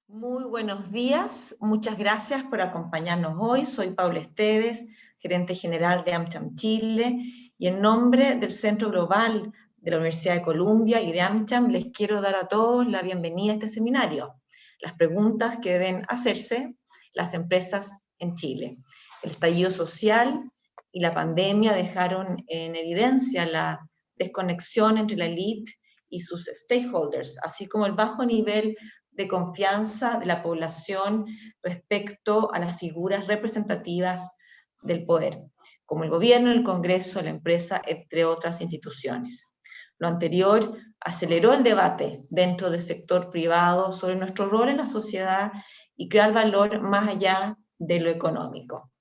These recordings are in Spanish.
Muy buenos días, muchas gracias por acompañarnos hoy. Soy Paula Esteves, gerente general de AmCham Chile, y en nombre del Centro Global de la Universidad de Columbia y de AmCham les quiero dar a todos la bienvenida a este seminario. Las preguntas que deben hacerse las empresas en Chile. El estallido social y la pandemia dejaron en evidencia la desconexión entre la élite y sus stakeholders, así como el bajo nivel de confianza de la población respecto a las figuras representativas del poder, como el gobierno, el Congreso, la empresa, entre otras instituciones. Lo anterior aceleró el debate dentro del sector privado sobre nuestro rol en la sociedad y crear valor más allá de lo económico.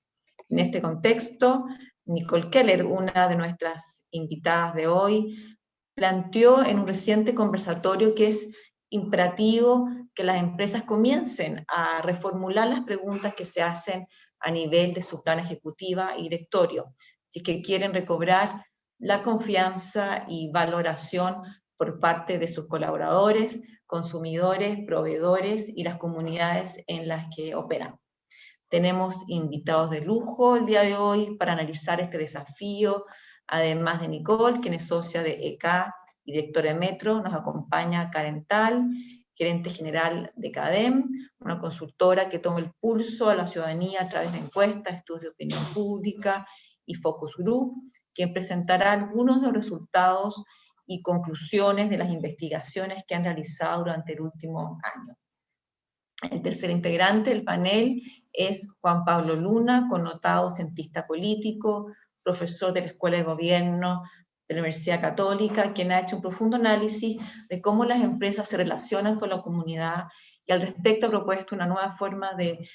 En este contexto, Nicole Keller, una de nuestras invitadas de hoy, planteó en un reciente conversatorio que es imperativo que las empresas comiencen a reformular las preguntas que se hacen a nivel de su plan ejecutiva y directorio, si es que quieren recobrar la confianza y valoración por parte de sus colaboradores, consumidores, proveedores y las comunidades en las que operan. Tenemos invitados de lujo el día de hoy para analizar este desafío. Además de Nicole, quien es socia de EK y directora de Metro, nos acompaña Karen Tal, gerente general de CADEM, una consultora que toma el pulso a la ciudadanía a través de encuestas, estudios de opinión pública y focus group, quien presentará algunos de los resultados y conclusiones de las investigaciones que han realizado durante el último año. El tercer integrante del panel es Juan Pablo Luna, connotado cientista político, profesor de la Escuela de Gobierno de la Universidad Católica, quien ha hecho un profundo análisis de cómo las empresas se relacionan con la comunidad y al respecto ha propuesto una nueva forma de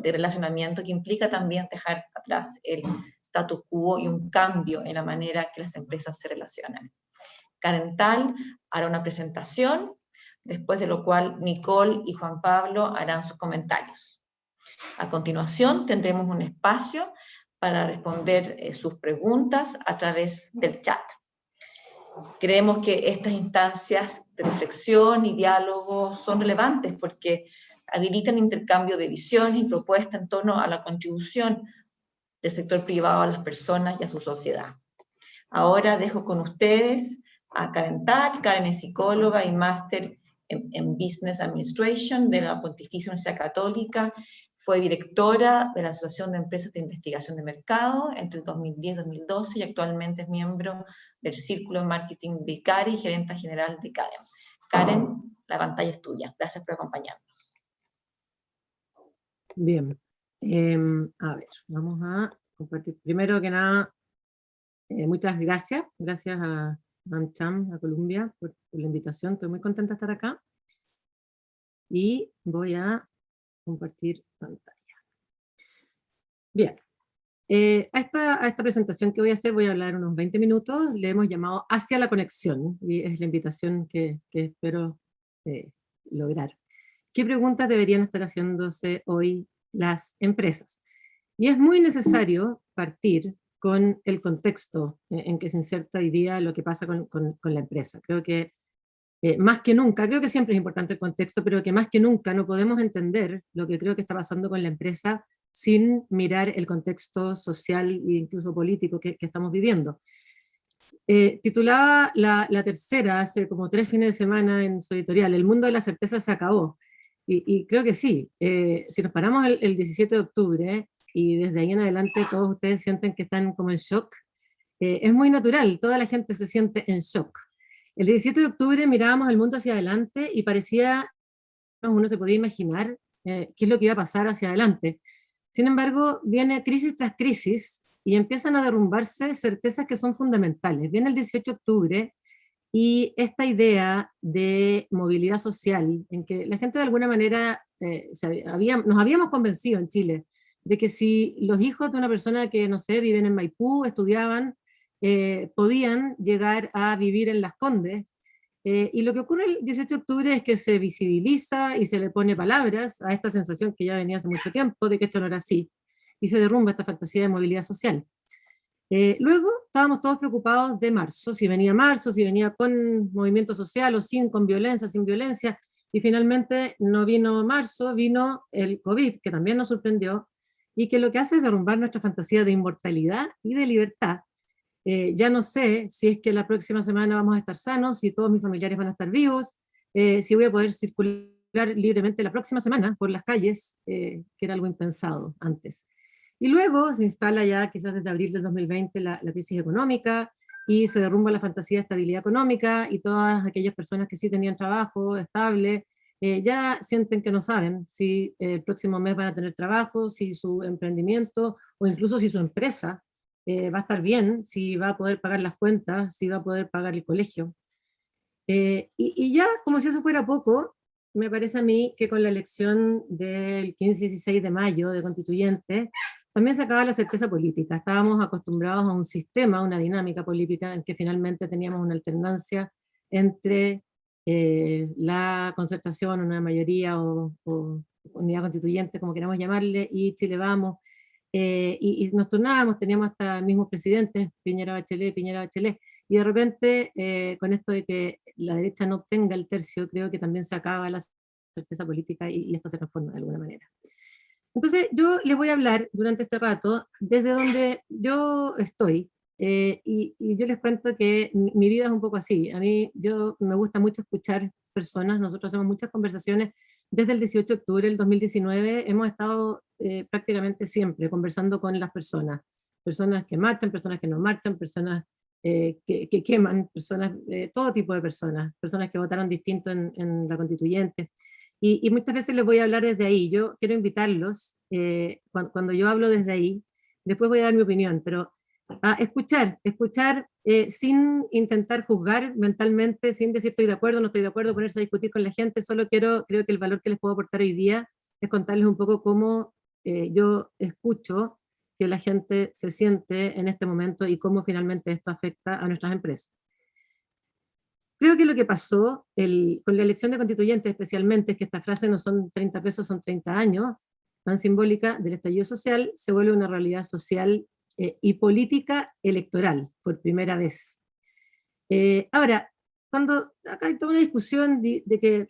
relacionamiento que implica también dejar atrás el status quo y un cambio en la manera que las empresas se relacionan. Karen Tal hará una presentación, después de lo cual Nicole y Juan Pablo harán sus comentarios. A continuación tendremos un espacio para responder sus preguntas a través del chat. Creemos que estas instancias de reflexión y diálogo son relevantes porque habilitan intercambio de visiones y propuestas en torno a la contribución del sector privado a las personas y a su sociedad. Ahora dejo con ustedes a Karen Tal. Karen es psicóloga y máster en Business Administration de la Pontificia Universidad Católica. Fue directora de la Asociación de Empresas de Investigación de Mercado entre el 2010 y 2012 y actualmente es miembro del Círculo de Marketing de ICARI y gerenta general de CADEM. Karen, la pantalla es tuya. Gracias por acompañarnos. Bien. A ver, vamos a compartir. Primero que nada, muchas gracias. Gracias a AmCham, a Columbia, por la invitación. Estoy muy contenta de estar acá. Y voy a compartir pantalla. Bien. A esta presentación que voy a hacer voy a hablar unos 20 minutos. Le hemos llamado Hacia la Conexión, y es la invitación que espero lograr. ¿Qué preguntas deberían estar haciéndose hoy las empresas? Y es muy necesario partir con el contexto en que se inserta hoy día lo que pasa con la empresa. Creo que más que nunca, creo que siempre es importante el contexto, pero que más que nunca no podemos entender lo que creo que está pasando con la empresa sin mirar el contexto social e incluso político que estamos viviendo. Titulaba la tercera hace como 3 fines de semana en su editorial, El mundo de la certeza se acabó. Y creo que sí, si nos paramos el 17 de octubre y desde ahí en adelante todos ustedes sienten que están como en shock, es muy natural, toda la gente se siente en shock. El 17 de octubre mirábamos el mundo hacia adelante y parecía, uno se podía imaginar qué es lo que iba a pasar hacia adelante. Sin embargo, viene crisis tras crisis y empiezan a derrumbarse certezas que son fundamentales. Viene el 18 de octubre y esta idea de movilidad social, en que la gente de alguna manera nos habíamos convencido en Chile de que si los hijos de una persona que, no sé, viven en Maipú, estudiaban, podían llegar a vivir en Las Condes. Y lo que ocurre el 18 de octubre es que se visibiliza y se le pone palabras a esta sensación que ya venía hace mucho tiempo de que esto no era así, y se derrumba esta fantasía de movilidad social. Luego estábamos todos preocupados de marzo, si venía con movimiento social o sin, con violencia, sin violencia, y finalmente no vino marzo, vino el COVID, que también nos sorprendió, y que lo que hace es derrumbar nuestra fantasía de inmortalidad y de libertad. Ya no sé si es que la próxima semana vamos a estar sanos, si todos mis familiares van a estar vivos, si voy a poder circular libremente la próxima semana por las calles, que era algo impensado antes. Y luego se instala ya, quizás desde abril del 2020, la crisis económica, y se derrumba la fantasía de estabilidad económica, y todas aquellas personas que sí tenían trabajo estable, ya sienten que no saben si el próximo mes van a tener trabajo, si su emprendimiento, o incluso si su empresa va a estar bien, si va a poder pagar las cuentas, si va a poder pagar el colegio. Y ya, como si eso fuera poco, me parece a mí que con la elección del 15-16 de mayo de constituyente, también se acaba la certeza política. Estábamos acostumbrados a un sistema, una dinámica política en que finalmente teníamos una alternancia entre la concertación, una mayoría o unidad constituyente, como queramos llamarle, y Chile Vamos, y nos turnábamos, teníamos hasta mismos presidentes, Piñera Bachelet, y de repente, con esto de que la derecha no obtenga el tercio, creo que también se acaba la certeza política y esto se transforma de alguna manera. Entonces, yo les voy a hablar durante este rato desde donde yo estoy, y yo les cuento que mi vida es un poco así. A mí, me gusta mucho escuchar personas, nosotros hacemos muchas conversaciones. Desde el 18 de octubre del 2019 hemos estado prácticamente siempre conversando con las personas. Personas que marchan, personas que no marchan, personas que queman, personas, todo tipo de personas, personas que votaron distinto en la constituyente. Y muchas veces les voy a hablar desde ahí. Yo quiero invitarlos, cuando yo hablo desde ahí, después voy a dar mi opinión, pero a escuchar, sin intentar juzgar mentalmente, sin decir estoy de acuerdo, no estoy de acuerdo, ponerse a discutir con la gente. Solo creo que el valor que les puedo aportar hoy día es contarles un poco cómo yo escucho que la gente se siente en este momento y cómo finalmente esto afecta a nuestras empresas. Creo que lo que pasó con la elección de constituyentes especialmente, es que esta frase no son 30 pesos, son 30 años, tan simbólica del estallido social, se vuelve una realidad social y política electoral, por primera vez. Ahora, cuando acá hay toda una discusión de que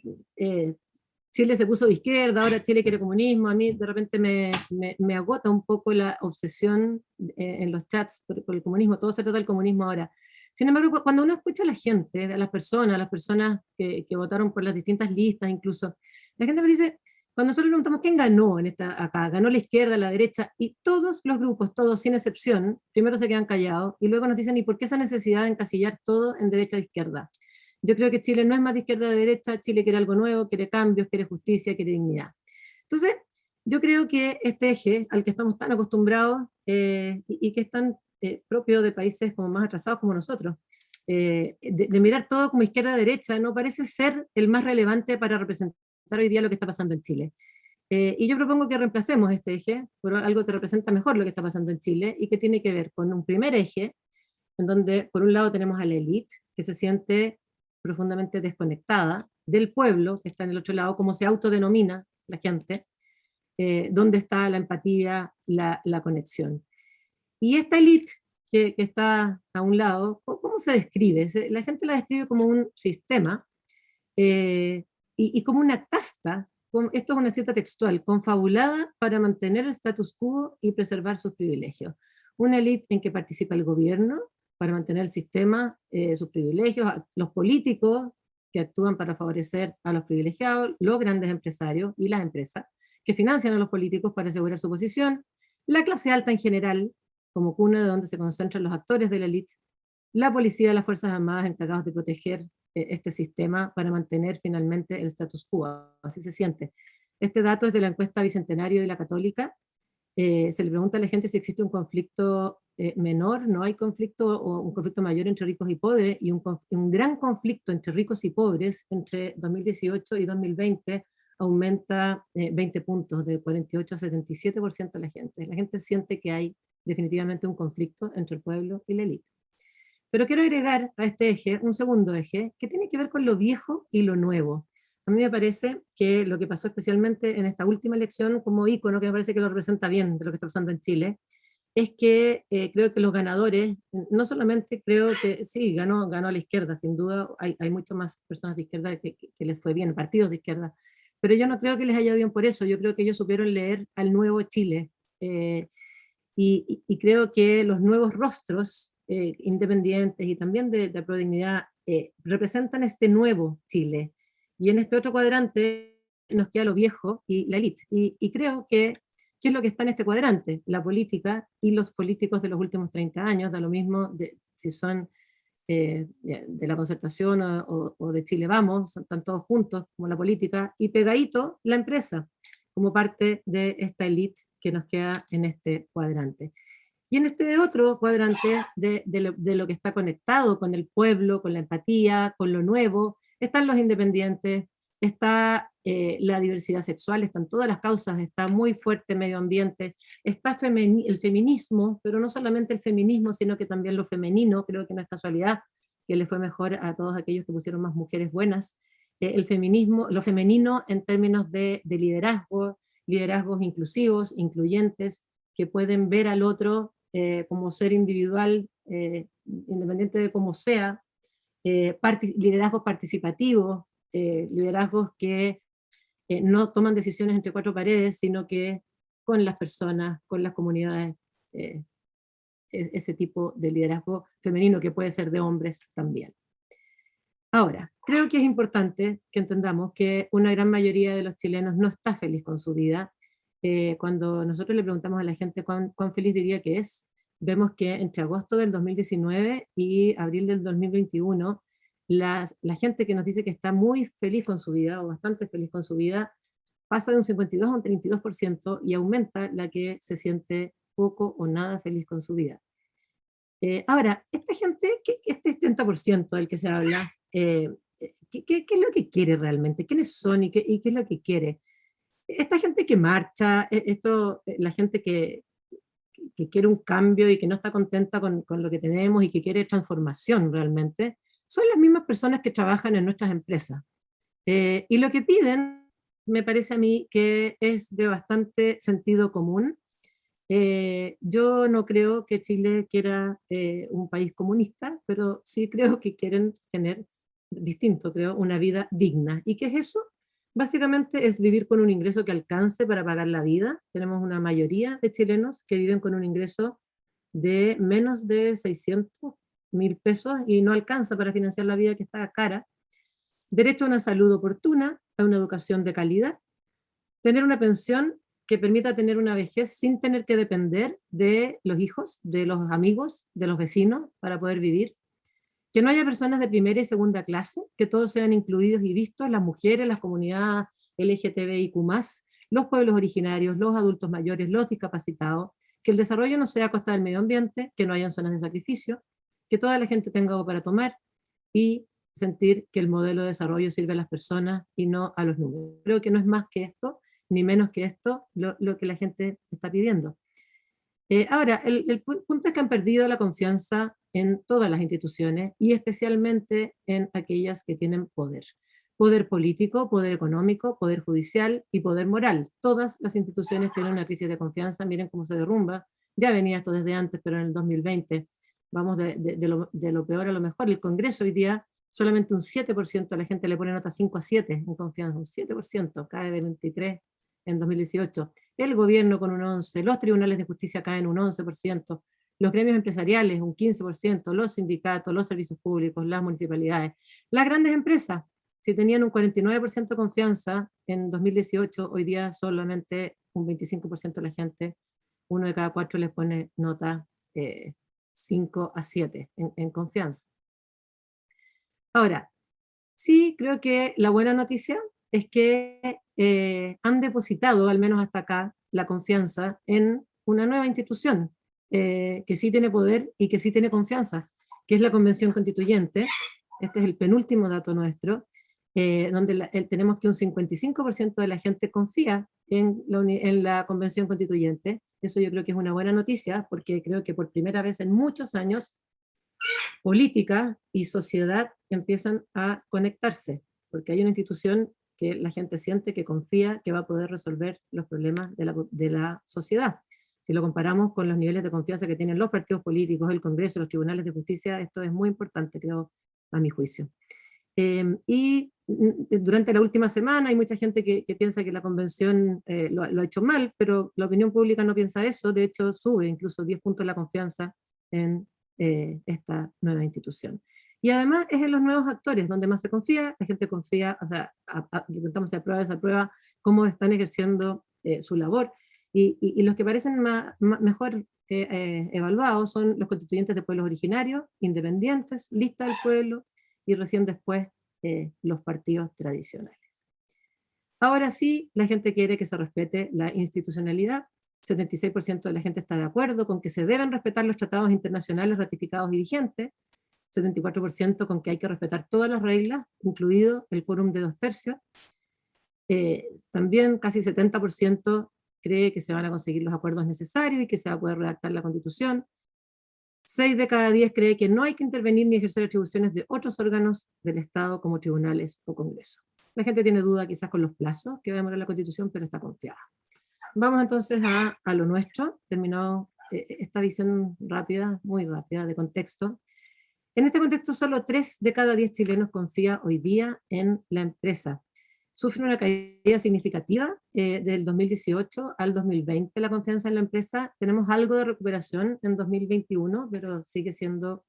Chile se puso de izquierda, ahora Chile quiere comunismo, a mí de repente me agota un poco la obsesión en los chats por el comunismo, todo se trata del comunismo ahora. Sin embargo, cuando uno escucha a la gente, a las personas que votaron por las distintas listas incluso, la gente me dice, cuando nosotros preguntamos quién ganó acá, ganó la izquierda, la derecha, y todos los grupos, todos sin excepción, primero se quedan callados, y luego nos dicen, ¿y por qué esa necesidad de encasillar todo en derecha o izquierda? Yo creo que Chile no es más de izquierda a derecha, Chile quiere algo nuevo, quiere cambios, quiere justicia, quiere dignidad. Entonces, yo creo que este eje al que estamos tan acostumbrados y que es tan propio de países como más atrasados como nosotros, de mirar todo como izquierda-derecha, no parece ser el más relevante para representar hoy día lo que está pasando en Chile. Y yo propongo que reemplacemos este eje por algo que representa mejor lo que está pasando en Chile y que tiene que ver con un primer eje, en donde por un lado tenemos a la élite, que se siente profundamente desconectada del pueblo, que está en el otro lado, como se autodenomina la gente, donde está la empatía, la conexión. Y esta élite que está a un lado, ¿cómo se describe? La gente la describe como un sistema y como una casta, esto es una cita textual, confabulada para mantener el status quo y preservar sus privilegios. Una élite en que participa el gobierno para mantener el sistema, sus privilegios, los políticos que actúan para favorecer a los privilegiados, los grandes empresarios y las empresas que financian a los políticos para asegurar su posición, la clase alta en general, como cuna de donde se concentran los actores de la élite, la policía y las fuerzas armadas encargados de proteger este sistema para mantener finalmente el status quo, así se siente. Este dato es de la encuesta Bicentenario de la Católica. Se le pregunta a la gente si existe un conflicto menor, no hay conflicto, o un conflicto mayor entre ricos y pobres, y un gran conflicto entre ricos y pobres entre 2018 y 2020 aumenta 20 puntos, de 48 a 77% de la gente. La gente siente que hay definitivamente un conflicto entre el pueblo y la élite. Pero quiero agregar a este eje un segundo eje que tiene que ver con lo viejo y lo nuevo. A mí me parece que lo que pasó especialmente en esta última elección como ícono, que me parece que lo representa bien de lo que está pasando en Chile, es que creo que los ganadores, no solamente creo que sí, ganó la izquierda, sin duda, hay muchas más personas de izquierda que les fue bien, partidos de izquierda, pero yo no creo que les haya ido bien por eso, yo creo que ellos supieron leer al nuevo Chile, y creo que los nuevos rostros independientes y también de Prodignidad representan este nuevo Chile, y en este otro cuadrante nos queda lo viejo y la élite, y creo que ¿qué es lo que está en este cuadrante? La política y los políticos de los últimos 30 años, da lo mismo si son de la Concertación o de Chile Vamos, están todos juntos, como la política, y pegadito la empresa, como parte de esta élite que nos queda en este cuadrante. Y en este otro cuadrante de lo que está conectado con el pueblo, con la empatía, con lo nuevo, están los independientes, está la diversidad sexual, están todas las causas, está muy fuerte medio ambiente, está el feminismo, pero no solamente el feminismo, sino que también lo femenino, creo que no es casualidad que le fue mejor a todos aquellos que pusieron más mujeres buenas, el feminismo, lo femenino en términos de liderazgo, liderazgos inclusivos, incluyentes, que pueden ver al otro como ser individual, independiente de cómo sea, liderazgos participativos, liderazgos que no toman decisiones entre cuatro paredes, sino que con las personas, con las comunidades, ese tipo de liderazgo femenino que puede ser de hombres también. Ahora, creo que es importante que entendamos que una gran mayoría de los chilenos no está feliz con su vida. Cuando nosotros le preguntamos a la gente cuán feliz diría que es, vemos que entre agosto del 2019 y abril del 2021, la gente que nos dice que está muy feliz con su vida, o bastante feliz con su vida, pasa de un 52 a un 32% y aumenta la que se siente poco o nada feliz con su vida. Ahora, esta gente, este 80% del que se habla, ¿qué es lo que quiere realmente? ¿Quiénes son y qué es lo que quiere? Esta gente que marcha, la gente que quiere un cambio y que no está contenta con lo que tenemos y que quiere transformación realmente, son las mismas personas que trabajan en nuestras empresas. Y lo que piden, me parece a mí, que es de bastante sentido común. Yo no creo que Chile quiera un país comunista, pero sí creo que quieren tener, distinto creo, una vida digna. ¿Y qué es eso? Básicamente es vivir con un ingreso que alcance para pagar la vida. Tenemos una mayoría de chilenos que viven con un ingreso de menos de 600.000 pesos y no alcanza para financiar la vida, que está cara. Derecho a una salud oportuna, a una educación de calidad, tener una pensión que permita tener una vejez sin tener que depender de los hijos, de los amigos, de los vecinos para poder vivir, que no haya personas de primera y segunda clase, que todos sean incluidos y vistos, las mujeres, las comunidades LGTBIQ+, los pueblos originarios, los adultos mayores, los discapacitados, que el desarrollo no sea a costa del medio ambiente, que no hayan zonas de sacrificio, que toda la gente tenga algo para tomar y sentir que el modelo de desarrollo sirve a las personas y no a los números. Creo que no es más que esto, ni menos que esto, lo que la gente está pidiendo. Ahora, el punto es que han perdido la confianza en todas las instituciones y especialmente en aquellas que tienen poder. Poder político, poder económico, poder judicial y poder moral. Todas las instituciones tienen una crisis de confianza, miren cómo se derrumba. Ya venía esto desde antes, pero en el 2020 vamos de lo peor a lo mejor. El Congreso hoy día, solamente un 7% de la gente le pone nota 5 a 7 en confianza, un 7%, cae de 23 en 2018. El gobierno con un 11%, los tribunales de justicia caen un 11%, los gremios empresariales un 15%, los sindicatos, los servicios públicos, las municipalidades, las grandes empresas, si tenían un 49% de confianza en 2018, hoy día solamente un 25% de la gente, uno de cada cuatro les pone nota 5 a 7 en confianza. Ahora, sí creo que la buena noticia es que han depositado, al menos hasta acá, la confianza en una nueva institución que sí tiene poder y que sí tiene confianza, que es la Convención Constituyente. Este es el penúltimo dato nuestro, donde tenemos que un 55% de la gente confía en la Convención Constituyente. Eso yo creo que es una buena noticia, porque creo que por primera vez en muchos años política y sociedad empiezan a conectarse, porque hay una institución que la gente siente que confía que va a poder resolver los problemas de la sociedad. Si lo comparamos con los niveles de confianza que tienen los partidos políticos, el Congreso, los tribunales de justicia, esto es muy importante, creo, a mi juicio. Durante la última semana hay mucha gente que piensa que la convención lo ha hecho mal, pero la opinión pública no piensa eso. De hecho sube incluso 10 puntos la confianza en esta nueva institución. Y además es en los nuevos actores donde más se confía, la gente confía, o sea, le preguntamos si aprueba, desaprueba, cómo están ejerciendo su labor, y los que parecen mejor evaluados son los constituyentes de pueblos originarios, independientes, lista del pueblo, y recién después los partidos tradicionales. Ahora sí, la gente quiere que se respete la institucionalidad. 76% de la gente está de acuerdo con que se deben respetar los tratados internacionales ratificados y vigentes, 74% con que hay que respetar todas las reglas, incluido el quórum de 2/3. También casi 70% cree que se van a conseguir los acuerdos necesarios y que se va a poder redactar la Constitución. 6 de cada 10 cree que no hay que intervenir ni ejercer atribuciones de otros órganos del Estado como tribunales o Congreso. La gente tiene duda quizás con los plazos que va a demorar la Constitución, pero está confiada. Vamos entonces a lo nuestro. Terminó esta visión rápida, muy rápida, de contexto. En este contexto, solo 3 de cada 10 chilenos confía hoy día en la empresa. Sufre una caída significativa del 2018 al 2020 la confianza en la empresa. Tenemos algo de recuperación en 2021, pero sigue siendo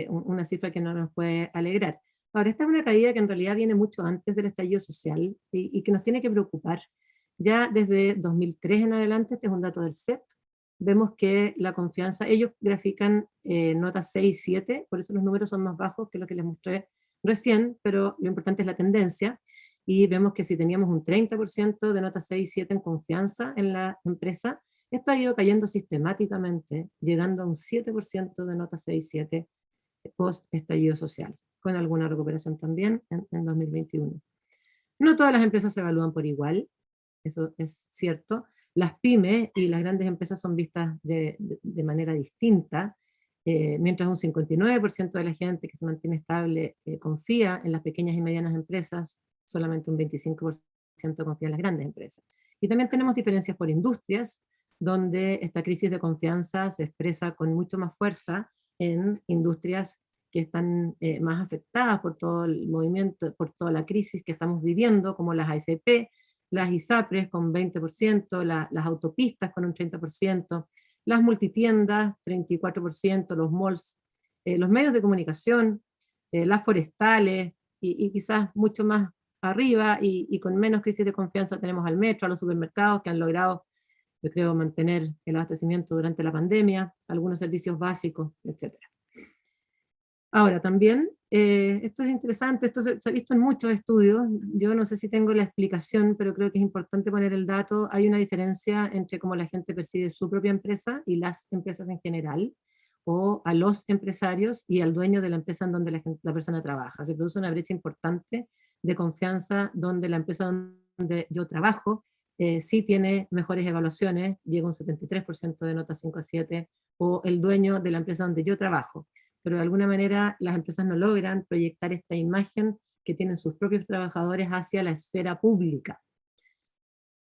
una cifra que no nos puede alegrar. Ahora, esta es una caída que en realidad viene mucho antes del estallido social y que nos tiene que preocupar. Ya desde 2003 en adelante, este es un dato del CEP, vemos que la confianza, ellos grafican notas 6 y 7, por eso los números son más bajos que lo que les mostré recién, pero lo importante es la tendencia, y vemos que si teníamos un 30% de notas 6 y 7 en confianza en la empresa, esto ha ido cayendo sistemáticamente, llegando a un 7% de notas 6 y 7 post-estallido social, con alguna recuperación también en 2021. No todas las empresas se evalúan por igual, eso es cierto. Las pymes y las grandes empresas son vistas de manera distinta, mientras un 59% de la gente que se mantiene estable confía en las pequeñas y medianas empresas, solamente un 25% confía en las grandes empresas. Y también tenemos diferencias por industrias, donde esta crisis de confianza se expresa con mucho más fuerza en industrias que están más afectadas por todo el movimiento, por toda la crisis que estamos viviendo, como las AFP, las ISAPRES con 20%, las autopistas con un 30%, las multitiendas 34%, los malls, los medios de comunicación, las forestales, y quizás mucho más arriba y con menos crisis de confianza tenemos al metro, a los supermercados que han logrado, yo creo, mantener el abastecimiento durante la pandemia, algunos servicios básicos, etc. Ahora también, esto es interesante, esto se ha visto en muchos estudios, yo no sé si tengo la explicación, pero creo que es importante poner el dato. Hay una diferencia entre cómo la gente percibe su propia empresa y las empresas en general, o a los empresarios y al dueño de la empresa en donde la persona trabaja. Se produce una brecha importante de confianza donde la empresa donde yo trabajo sí tiene mejores evaluaciones, llega un 73% de nota 5 a 7, o el dueño de la empresa donde yo trabajo. Pero de alguna manera las empresas no logran proyectar esta imagen que tienen sus propios trabajadores hacia la esfera pública.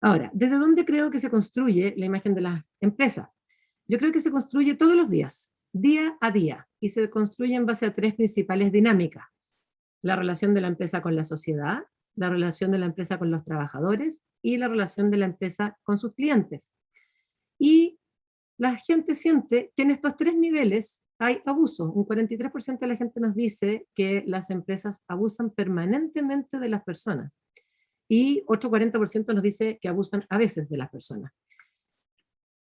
Ahora, ¿desde dónde creo que se construye la imagen de las empresas? Yo creo que se construye todos los días, día a día, y se construye en base a 3 principales dinámicas: la relación de la empresa con la sociedad, la relación de la empresa con los trabajadores, y la relación de la empresa con sus clientes. Y la gente siente que en estos 3 niveles hay abuso. Un 43% de la gente nos dice que las empresas abusan permanentemente de las personas, y otro 40% nos dice que abusan a veces de las personas.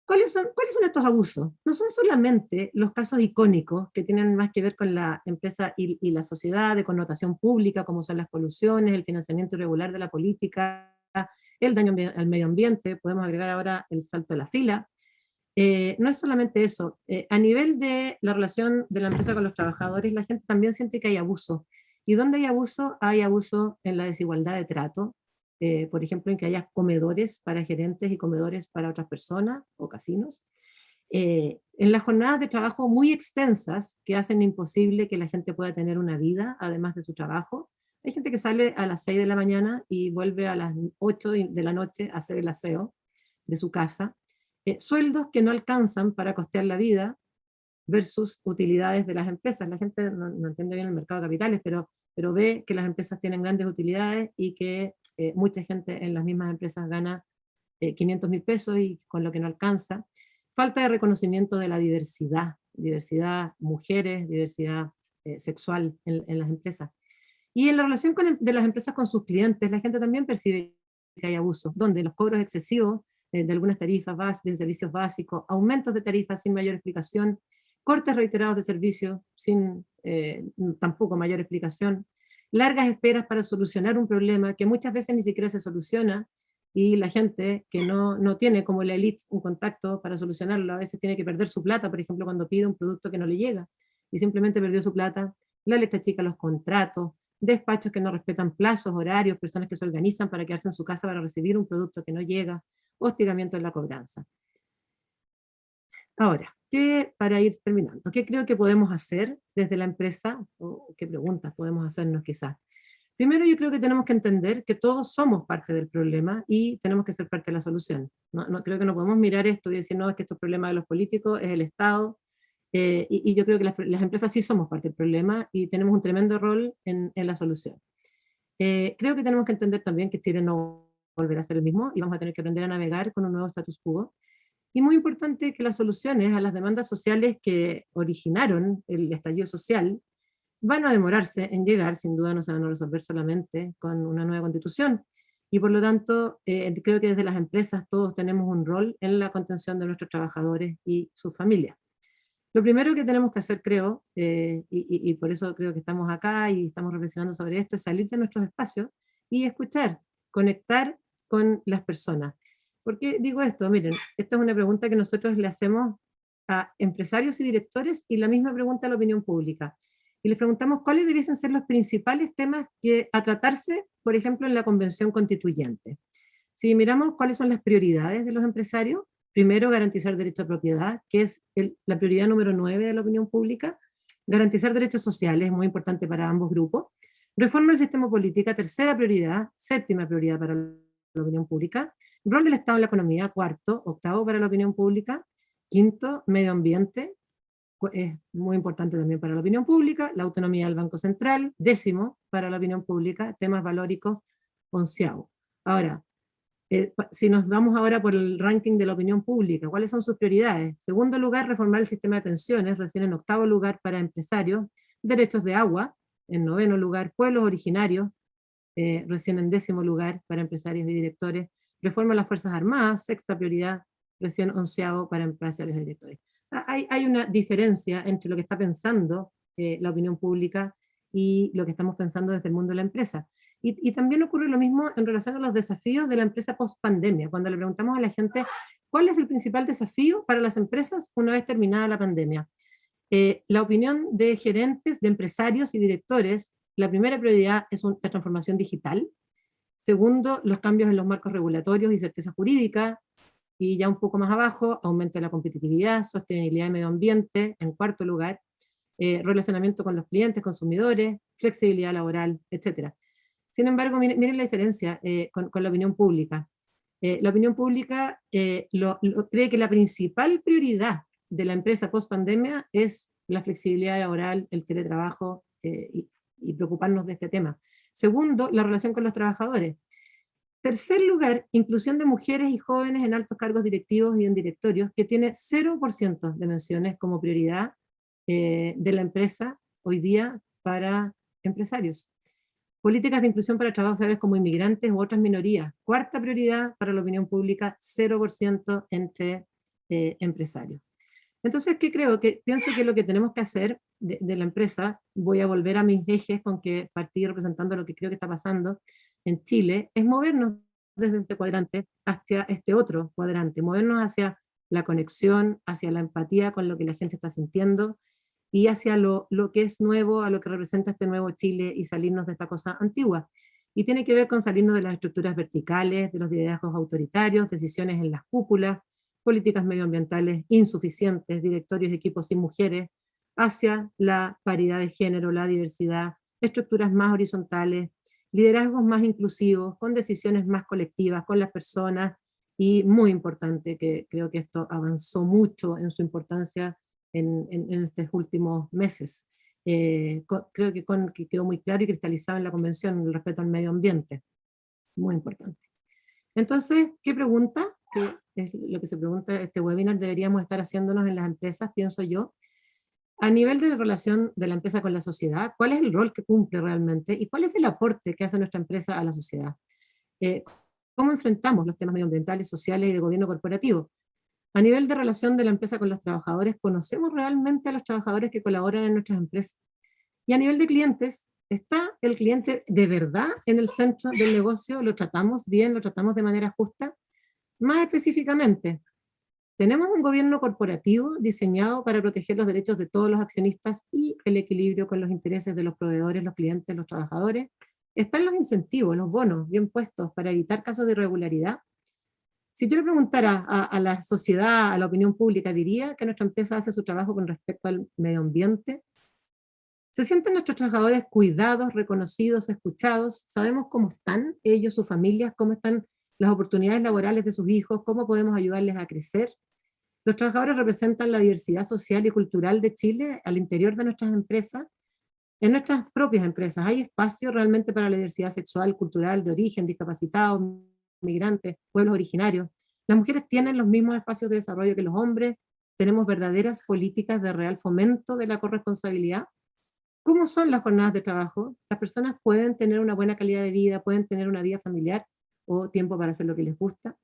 ¿Cuáles son estos abusos? No son solamente los casos icónicos que tienen más que ver con la empresa y la sociedad, de connotación pública, como son las colusiones, el financiamiento irregular de la política, el daño al medio ambiente, podemos agregar ahora el salto de la fila. No es solamente eso, a nivel de la relación de la empresa con los trabajadores, la gente también siente que hay abuso. ¿Y dónde hay abuso en la desigualdad de trato? Por ejemplo, en que haya comedores para gerentes y comedores para otras personas, o casinos. En las jornadas de trabajo muy extensas, que hacen imposible que la gente pueda tener una vida, además de su trabajo. Hay gente que sale a las 6 de la mañana y vuelve a las 8 de la noche a hacer el aseo de su casa. sueldos que no alcanzan para costear la vida versus utilidades de las empresas. La gente no entiende bien el mercado de capitales, pero ve que las empresas tienen grandes utilidades y que mucha gente en las mismas empresas gana 500.000 pesos y con lo que no alcanza. Falta de reconocimiento de la diversidad mujeres, diversidad sexual en las empresas. Y en la relación de las empresas con sus clientes, la gente también percibe que hay abuso, donde los cobros excesivos de algunas tarifas de servicios básicos, aumentos de tarifas sin mayor explicación, cortes reiterados de servicios sin tampoco mayor explicación, largas esperas para solucionar un problema que muchas veces ni siquiera se soluciona, y la gente que no tiene como la élite un contacto para solucionarlo, a veces tiene que perder su plata, por ejemplo, cuando pide un producto que no le llega, y simplemente perdió su plata, la letra chica, los contratos, despachos que no respetan plazos, horarios, personas que se organizan para quedarse en su casa para recibir un producto que no llega, hostigamiento en la cobranza. Ahora, para ir terminando, ¿qué creo que podemos hacer desde la empresa? ¿O qué preguntas podemos hacernos quizás? Primero, yo creo que tenemos que entender que todos somos parte del problema y tenemos que ser parte de la solución. Creo que no podemos mirar esto y decir, no, es que esto es problema de los políticos, es el Estado, y yo creo que las empresas sí somos parte del problema y tenemos un tremendo rol en la solución. Creo que tenemos que entender también que Chile no volverá a ser el mismo y vamos a tener que aprender a navegar con un nuevo status quo. Y muy importante que las soluciones a las demandas sociales que originaron el estallido social van a demorarse en llegar, sin duda no se van a resolver solamente con una nueva constitución. Y por lo tanto, creo que desde las empresas todos tenemos un rol en la contención de nuestros trabajadores y sus familias. Lo primero que tenemos que hacer, creo, y por eso creo que estamos acá y estamos reflexionando sobre esto, es salir de nuestros espacios y escuchar, conectar con las personas. ¿Por qué digo esto? Miren, esta es una pregunta que nosotros le hacemos a empresarios y directores y la misma pregunta a la opinión pública. Y les preguntamos cuáles debiesen ser los principales temas a tratarse, por ejemplo, en la convención constituyente. Si miramos cuáles son las prioridades de los empresarios, primero, garantizar derecho a propiedad, que es la prioridad número 9 de la opinión pública. Garantizar derechos sociales, muy importante para ambos grupos. Reforma del sistema político, tercera prioridad. Séptima prioridad para la opinión pública. Rol del Estado en la economía, cuarto. Octavo para la opinión pública. Quinto, medio ambiente, es muy importante también para la opinión pública. La autonomía del Banco Central. Décimo para la opinión pública. Temas valóricos, onceavo. Ahora, si nos vamos ahora por el ranking de la opinión pública, ¿cuáles son sus prioridades? Segundo lugar, reformar el sistema de pensiones, recién en octavo lugar para empresarios, derechos de agua, en noveno lugar, pueblos originarios, recién en décimo lugar para empresarios y directores, reforma de las Fuerzas Armadas, sexta prioridad, recién onceavo para empresarios y directores. Hay una diferencia entre lo que está pensando la opinión pública y lo que estamos pensando desde el mundo de la empresa. Y también ocurre lo mismo en relación a los desafíos de la empresa post-pandemia. Cuando le preguntamos a la gente, ¿cuál es el principal desafío para las empresas una vez terminada la pandemia? La opinión de gerentes, de empresarios y directores, la primera prioridad es la transformación digital. Segundo, los cambios en los marcos regulatorios y certeza jurídica. Y ya un poco más abajo, aumento de la competitividad, sostenibilidad y medio ambiente. En cuarto lugar, relacionamiento con los clientes, consumidores, flexibilidad laboral, etc. Sin embargo, miren la diferencia con la opinión pública. La opinión pública cree que la principal prioridad de la empresa post-pandemia es la flexibilidad laboral, el teletrabajo y preocuparnos de este tema. Segundo, la relación con los trabajadores. Tercer lugar, inclusión de mujeres y jóvenes en altos cargos directivos y en directorios, que tiene 0% de menciones como prioridad de la empresa hoy día para empresarios. Políticas de inclusión para trabajadores como inmigrantes u otras minorías. Cuarta prioridad para la opinión pública, 0% entre empresarios. Entonces, ¿qué creo? Pienso que lo que tenemos que hacer de la empresa, voy a volver a mis ejes con que partí representando lo que creo que está pasando en Chile, es movernos desde este cuadrante hacia este otro cuadrante, movernos hacia la conexión, hacia la empatía con lo que la gente está sintiendo, y hacia lo que es nuevo, a lo que representa este nuevo Chile y salirnos de esta cosa antigua. Y tiene que ver con salirnos de las estructuras verticales, de los liderazgos autoritarios, decisiones en las cúpulas, políticas medioambientales insuficientes, directorios y equipos sin mujeres, hacia la paridad de género, la diversidad, estructuras más horizontales, liderazgos más inclusivos, con decisiones más colectivas, con las personas y muy importante, que creo que esto avanzó mucho en su importancia en estos últimos meses. Creo que quedó muy claro y cristalizado en la Convención el respeto al medio ambiente, muy importante. Entonces, ¿qué pregunta? ¿Qué es lo que se pregunta este webinar deberíamos estar haciéndonos en las empresas, pienso yo? A nivel de la relación de la empresa con la sociedad, ¿cuál es el rol que cumple realmente y cuál es el aporte que hace nuestra empresa a la sociedad? Eh, ¿Cómo enfrentamos los temas medioambientales, sociales y de gobierno corporativo? A nivel de relación de la empresa con los trabajadores, ¿conocemos realmente a los trabajadores que colaboran en nuestras empresas? Y a nivel de clientes, ¿está el cliente de verdad en el centro del negocio? ¿Lo tratamos bien? ¿Lo tratamos de manera justa? Más específicamente, ¿tenemos un gobierno corporativo diseñado para proteger los derechos de todos los accionistas y el equilibrio con los intereses de los proveedores, los clientes, los trabajadores? ¿Están los incentivos, los bonos bien puestos para evitar casos de irregularidad? Si yo le preguntara a la sociedad, a la opinión pública, ¿diría que nuestra empresa hace su trabajo con respecto al medio ambiente? ¿Se sienten nuestros trabajadores cuidados, reconocidos, escuchados? ¿Sabemos cómo están ellos, sus familias, cómo están las oportunidades laborales de sus hijos, cómo podemos ayudarles a crecer? Los trabajadores representan la diversidad social y cultural de Chile al interior de nuestras empresas. En nuestras propias empresas, ¿hay espacio realmente para la diversidad sexual, cultural, de origen, discapacitados, migrantes, pueblos originarios? ¿Las mujeres tienen los mismos espacios de desarrollo que los hombres? ¿Tenemos verdaderas políticas de real fomento de la corresponsabilidad? ¿Cómo son las jornadas de trabajo? ¿Las personas pueden tener una buena calidad de vida, pueden tener una vida familiar o tiempo para hacer lo que les gusta?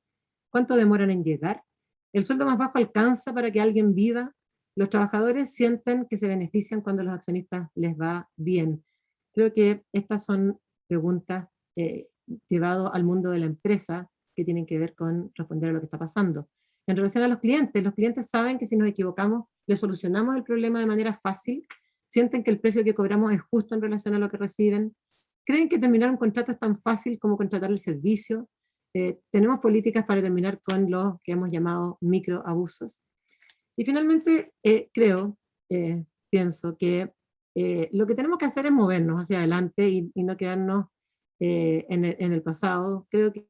¿Cuánto demoran en llegar? ¿El sueldo más bajo alcanza para que alguien viva? Los trabajadores sienten que se benefician cuando a los accionistas les va bien. Creo que estas son preguntas llevadas al mundo de la empresa que tienen que ver con responder a lo que está pasando. En relación a los clientes saben que si nos equivocamos, les solucionamos el problema de manera fácil, sienten que el precio que cobramos es justo en relación a lo que reciben, creen que terminar un contrato es tan fácil como contratar el servicio. Tenemos políticas para terminar con los que hemos llamado microabusos. Y finalmente, pienso que lo que tenemos que hacer es movernos hacia adelante y no quedarnos en el pasado. Creo que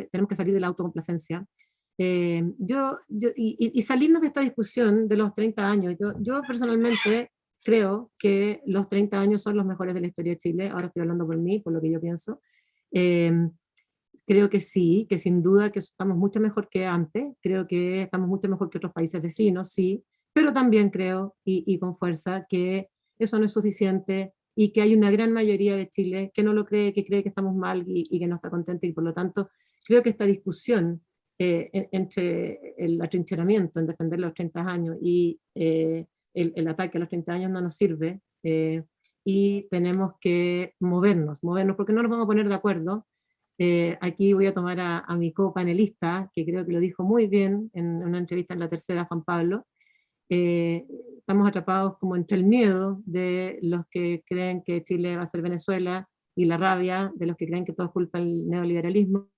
tenemos que salir de la autocomplacencia. Y salirnos de esta discusión de los 30 años. Yo personalmente creo que los 30 años son los mejores de la historia de Chile. Ahora estoy hablando por mí, por lo que yo pienso. Creo que sí, que sin duda que estamos mucho mejor que antes, creo que estamos mucho mejor que otros países vecinos, sí, pero también creo, y con fuerza, que eso no es suficiente y que hay una gran mayoría de Chile que no lo cree, que cree que estamos mal y que no está contenta, y por lo tanto creo que esta discusión entre el atrincheramiento en defender los 30 años y el ataque a los 30 años no nos sirve, y tenemos que movernos, porque no nos vamos a poner de acuerdo. Aquí voy a tomar a mi copanelista, que creo que lo dijo muy bien en una entrevista en La Tercera, Juan Pablo. Estamos atrapados como entre el miedo de los que creen que Chile va a ser Venezuela y la rabia de los que creen que todo es culpa del neoliberalismo,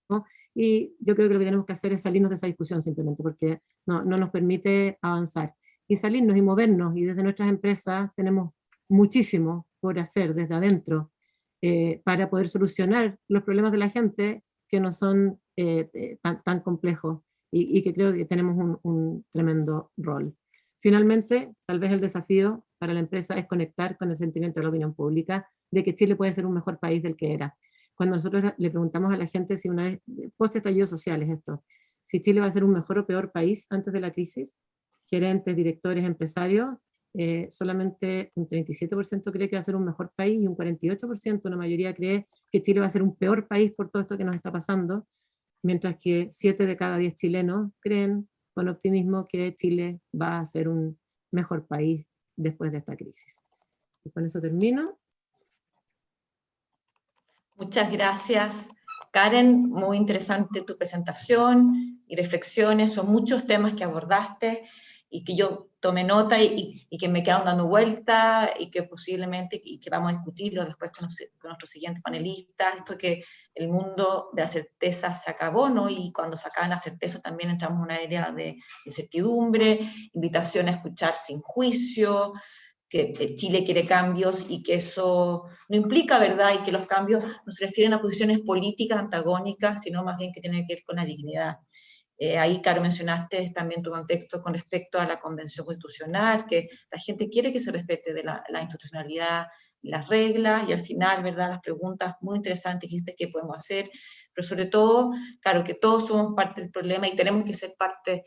y yo creo que lo que tenemos que hacer es salirnos de esa discusión simplemente, porque no nos permite avanzar. Y salirnos y movernos, y desde nuestras empresas tenemos muchísimo por hacer desde adentro, para poder solucionar los problemas de la gente que no son tan complejos, y que creo que tenemos un tremendo rol. Finalmente, tal vez el desafío para la empresa es conectar con el sentimiento de la opinión pública de que Chile puede ser un mejor país del que era. Cuando nosotros le preguntamos a la gente si una vez, post estallido social es esto, si Chile va a ser un mejor o peor país antes de la crisis, gerentes, directores, empresarios, solamente un 37% cree que va a ser un mejor país y un 48%, una mayoría, cree que Chile va a ser un peor país por todo esto que nos está pasando, mientras que 7 de cada 10 chilenos creen con optimismo que Chile va a ser un mejor país después de esta crisis. Y con eso termino. Muchas gracias, Karen. Muy interesante tu presentación y reflexiones. Son muchos temas que abordaste y que yo tomé nota y que me quedan dando vuelta, y que posiblemente y que vamos a discutirlo después con nuestros siguientes panelistas. Esto que el mundo de la certeza se acabó, ¿no? Y cuando se acaban las certezas también entramos en una área de incertidumbre, invitación a escuchar sin juicio, que Chile quiere cambios y que eso no implica, ¿verdad? Y que los cambios no se refieren a posiciones políticas antagónicas, sino más bien que tienen que ver con la dignidad. Ahí, Caro, mencionaste también tu contexto con respecto a la Convención Constitucional, que la gente quiere que se respete de la institucionalidad, las reglas, y al final, ¿verdad?, las preguntas muy interesantes que dijiste que podemos hacer, pero sobre todo, claro, que todos somos parte del problema y tenemos que ser parte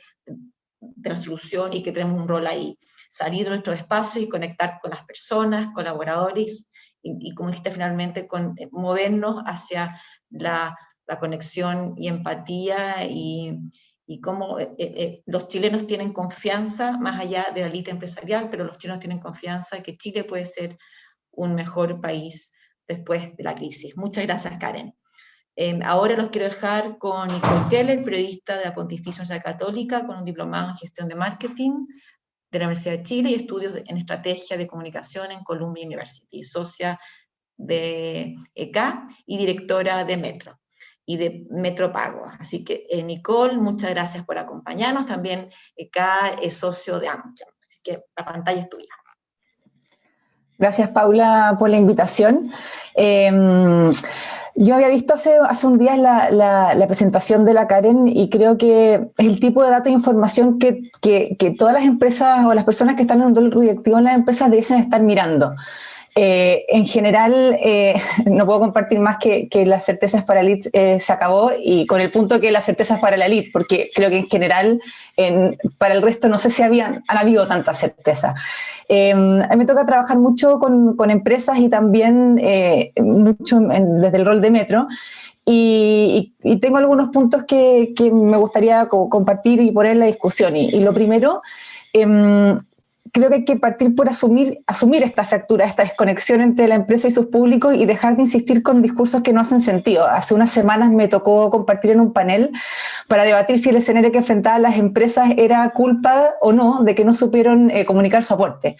de la solución y que tenemos un rol ahí. Salir de nuestros espacios y conectar con las personas, colaboradores, y como dijiste finalmente, movernos hacia la conexión y empatía y cómo los chilenos tienen confianza, más allá de la élite empresarial, pero los chilenos tienen confianza que Chile puede ser un mejor país después de la crisis. Muchas gracias, Karen. Ahora los quiero dejar con Nicole Keller, periodista de la Pontificia Universidad Católica, con un diplomado en gestión de marketing de la Universidad de Chile y estudios en estrategia de comunicación en Columbia University, socia de ECA y directora de Metro y de Metro Pago. Así que, Nicole, muchas gracias por acompañarnos. También ECA es socio de AmCham, así que la pantalla es tuya. Gracias, Paula, por la invitación. Yo había visto hace un día la presentación de la Karen y creo que es el tipo de datos e información que todas las empresas o las personas que están en un rol directivo en las empresas deben estar mirando. En general, no puedo compartir más que las certezas para la elite se acabó, y con el punto que las certezas para la elite, porque creo que en general para el resto no sé si han habido tantas certezas. A mí me toca trabajar mucho con empresas y también mucho desde el rol de Metro, y tengo algunos puntos que me gustaría compartir y poner en la discusión. Y lo primero, creo que hay que partir por asumir esta fractura, esta desconexión entre la empresa y sus públicos y dejar de insistir con discursos que no hacen sentido. Hace unas semanas me tocó compartir en un panel para debatir si el escenario que enfrentaban las empresas era culpa o no de que no supieron comunicar su aporte.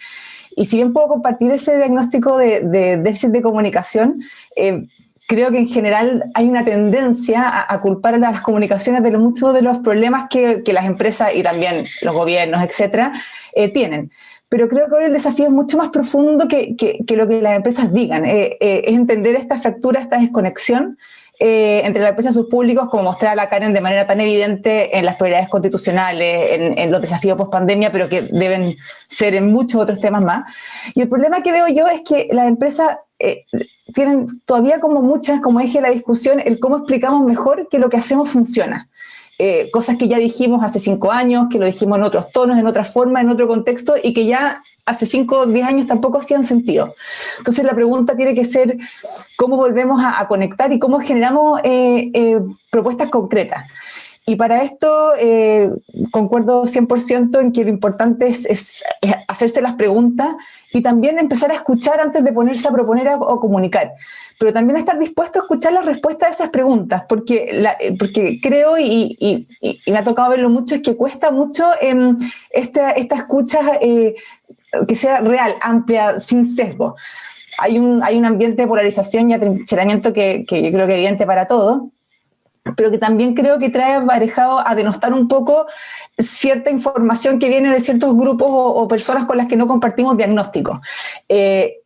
Y si bien puedo compartir ese diagnóstico de déficit de comunicación, creo que en general hay una tendencia a culpar a las comunicaciones de muchos de los problemas que las empresas y también los gobiernos, etcétera, tienen. Pero creo que hoy el desafío es mucho más profundo que lo que las empresas digan. Es entender esta fractura, esta desconexión entre la empresa y sus públicos, como mostraba la Karen de manera tan evidente en las prioridades constitucionales, en los desafíos post-pandemia, pero que deben ser en muchos otros temas más. Y el problema que veo yo es que las empresas tienen todavía como eje de la discusión el cómo explicamos mejor que lo que hacemos funciona. Cosas que ya dijimos hace 5 años, que lo dijimos en otros tonos, en otra forma, en otro contexto, y que ya hace 5 o 10 años tampoco hacían sentido. Entonces la pregunta tiene que ser cómo volvemos a conectar y cómo generamos propuestas concretas. Y para esto concuerdo 100% en que lo importante es hacerse las preguntas y también empezar a escuchar antes de ponerse a proponer o comunicar. Pero también estar dispuesto a escuchar la respuesta a esas preguntas, porque creo, y me ha tocado verlo mucho, es que cuesta mucho esta escucha que sea real, amplia, sin sesgo. Hay un ambiente de polarización y atrincheramiento que yo creo que es evidente para todos, pero que también creo que trae aparejado a denostar un poco cierta información que viene de ciertos grupos o personas con las que no compartimos diagnósticos.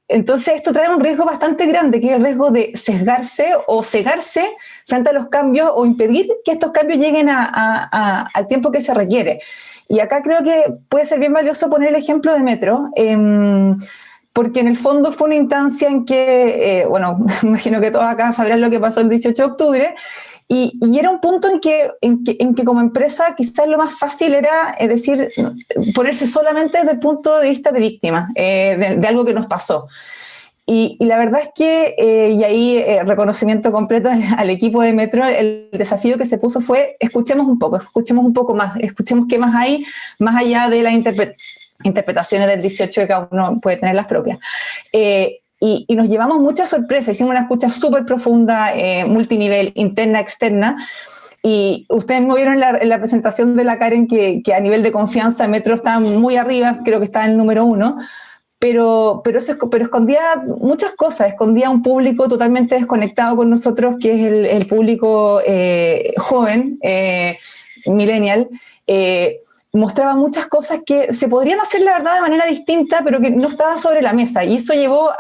Entonces esto trae un riesgo bastante grande, que es el riesgo de sesgarse o cegarse frente a los cambios o impedir que estos cambios lleguen al tiempo que se requiere. Y acá creo que puede ser bien valioso poner el ejemplo de Metro, porque en el fondo fue una instancia en que, bueno, me imagino que todos acá sabrán lo que pasó el 18 de octubre, y era un punto en que como empresa quizás lo más fácil era, es decir, ponerse solamente desde el punto de vista de víctima, de algo que nos pasó. Y la verdad es que, y ahí reconocimiento completo al equipo de Metro, el desafío que se puso fue escuchemos un poco más, escuchemos qué más hay, más allá de las interpretaciones del 18 que cada uno puede tener las propias. Y nos llevamos muchas sorpresas, hicimos una escucha súper profunda, multinivel, interna, externa, y ustedes me vieron en la presentación de la Karen que a nivel de confianza Metro está muy arriba, creo que está en el número 1, pero escondía muchas cosas, escondía un público totalmente desconectado con nosotros, que es el público joven, millennial, mostraba muchas cosas que se podrían hacer, la verdad, de manera distinta, pero que no estaban sobre la mesa. Y eso llevó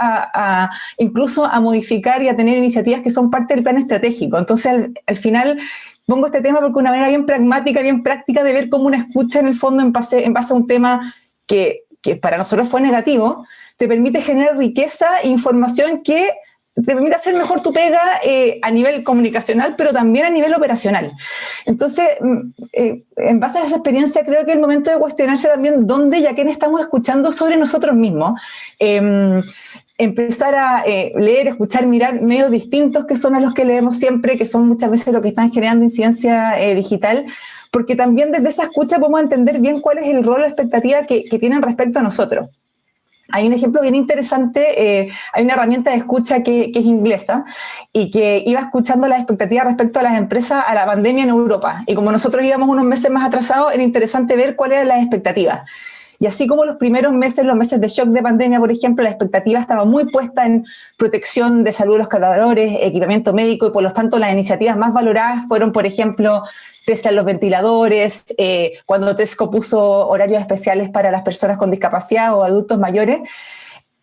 incluso a modificar y a tener iniciativas que son parte del plan estratégico. Entonces, al final, pongo este tema porque una manera bien pragmática, bien práctica de ver cómo una escucha, en el fondo, en base a un tema que para nosotros fue negativo, te permite generar riqueza e información que te permite hacer mejor tu pega a nivel comunicacional, pero también a nivel operacional. Entonces, en base a esa experiencia, creo que es el momento de cuestionarse también dónde y a quién estamos escuchando sobre nosotros mismos. Empezar a leer, escuchar, mirar medios distintos que son a los que leemos siempre, que son muchas veces los que están generando incidencia digital, porque también desde esa escucha podemos entender bien cuál es el rol o expectativa que tienen respecto a nosotros. Hay un ejemplo bien interesante, hay una herramienta de escucha que es inglesa y que iba escuchando las expectativas respecto a las empresas a la pandemia en Europa. Y como nosotros íbamos unos meses más atrasados, era interesante ver cuáles eran las expectativas. Y así como los primeros meses, los meses de shock de pandemia, por ejemplo, la expectativa estaba muy puesta en protección de salud de los colaboradores, equipamiento médico, y por lo tanto las iniciativas más valoradas fueron, por ejemplo, Tesla en los ventiladores, cuando Tesco puso horarios especiales para las personas con discapacidad o adultos mayores.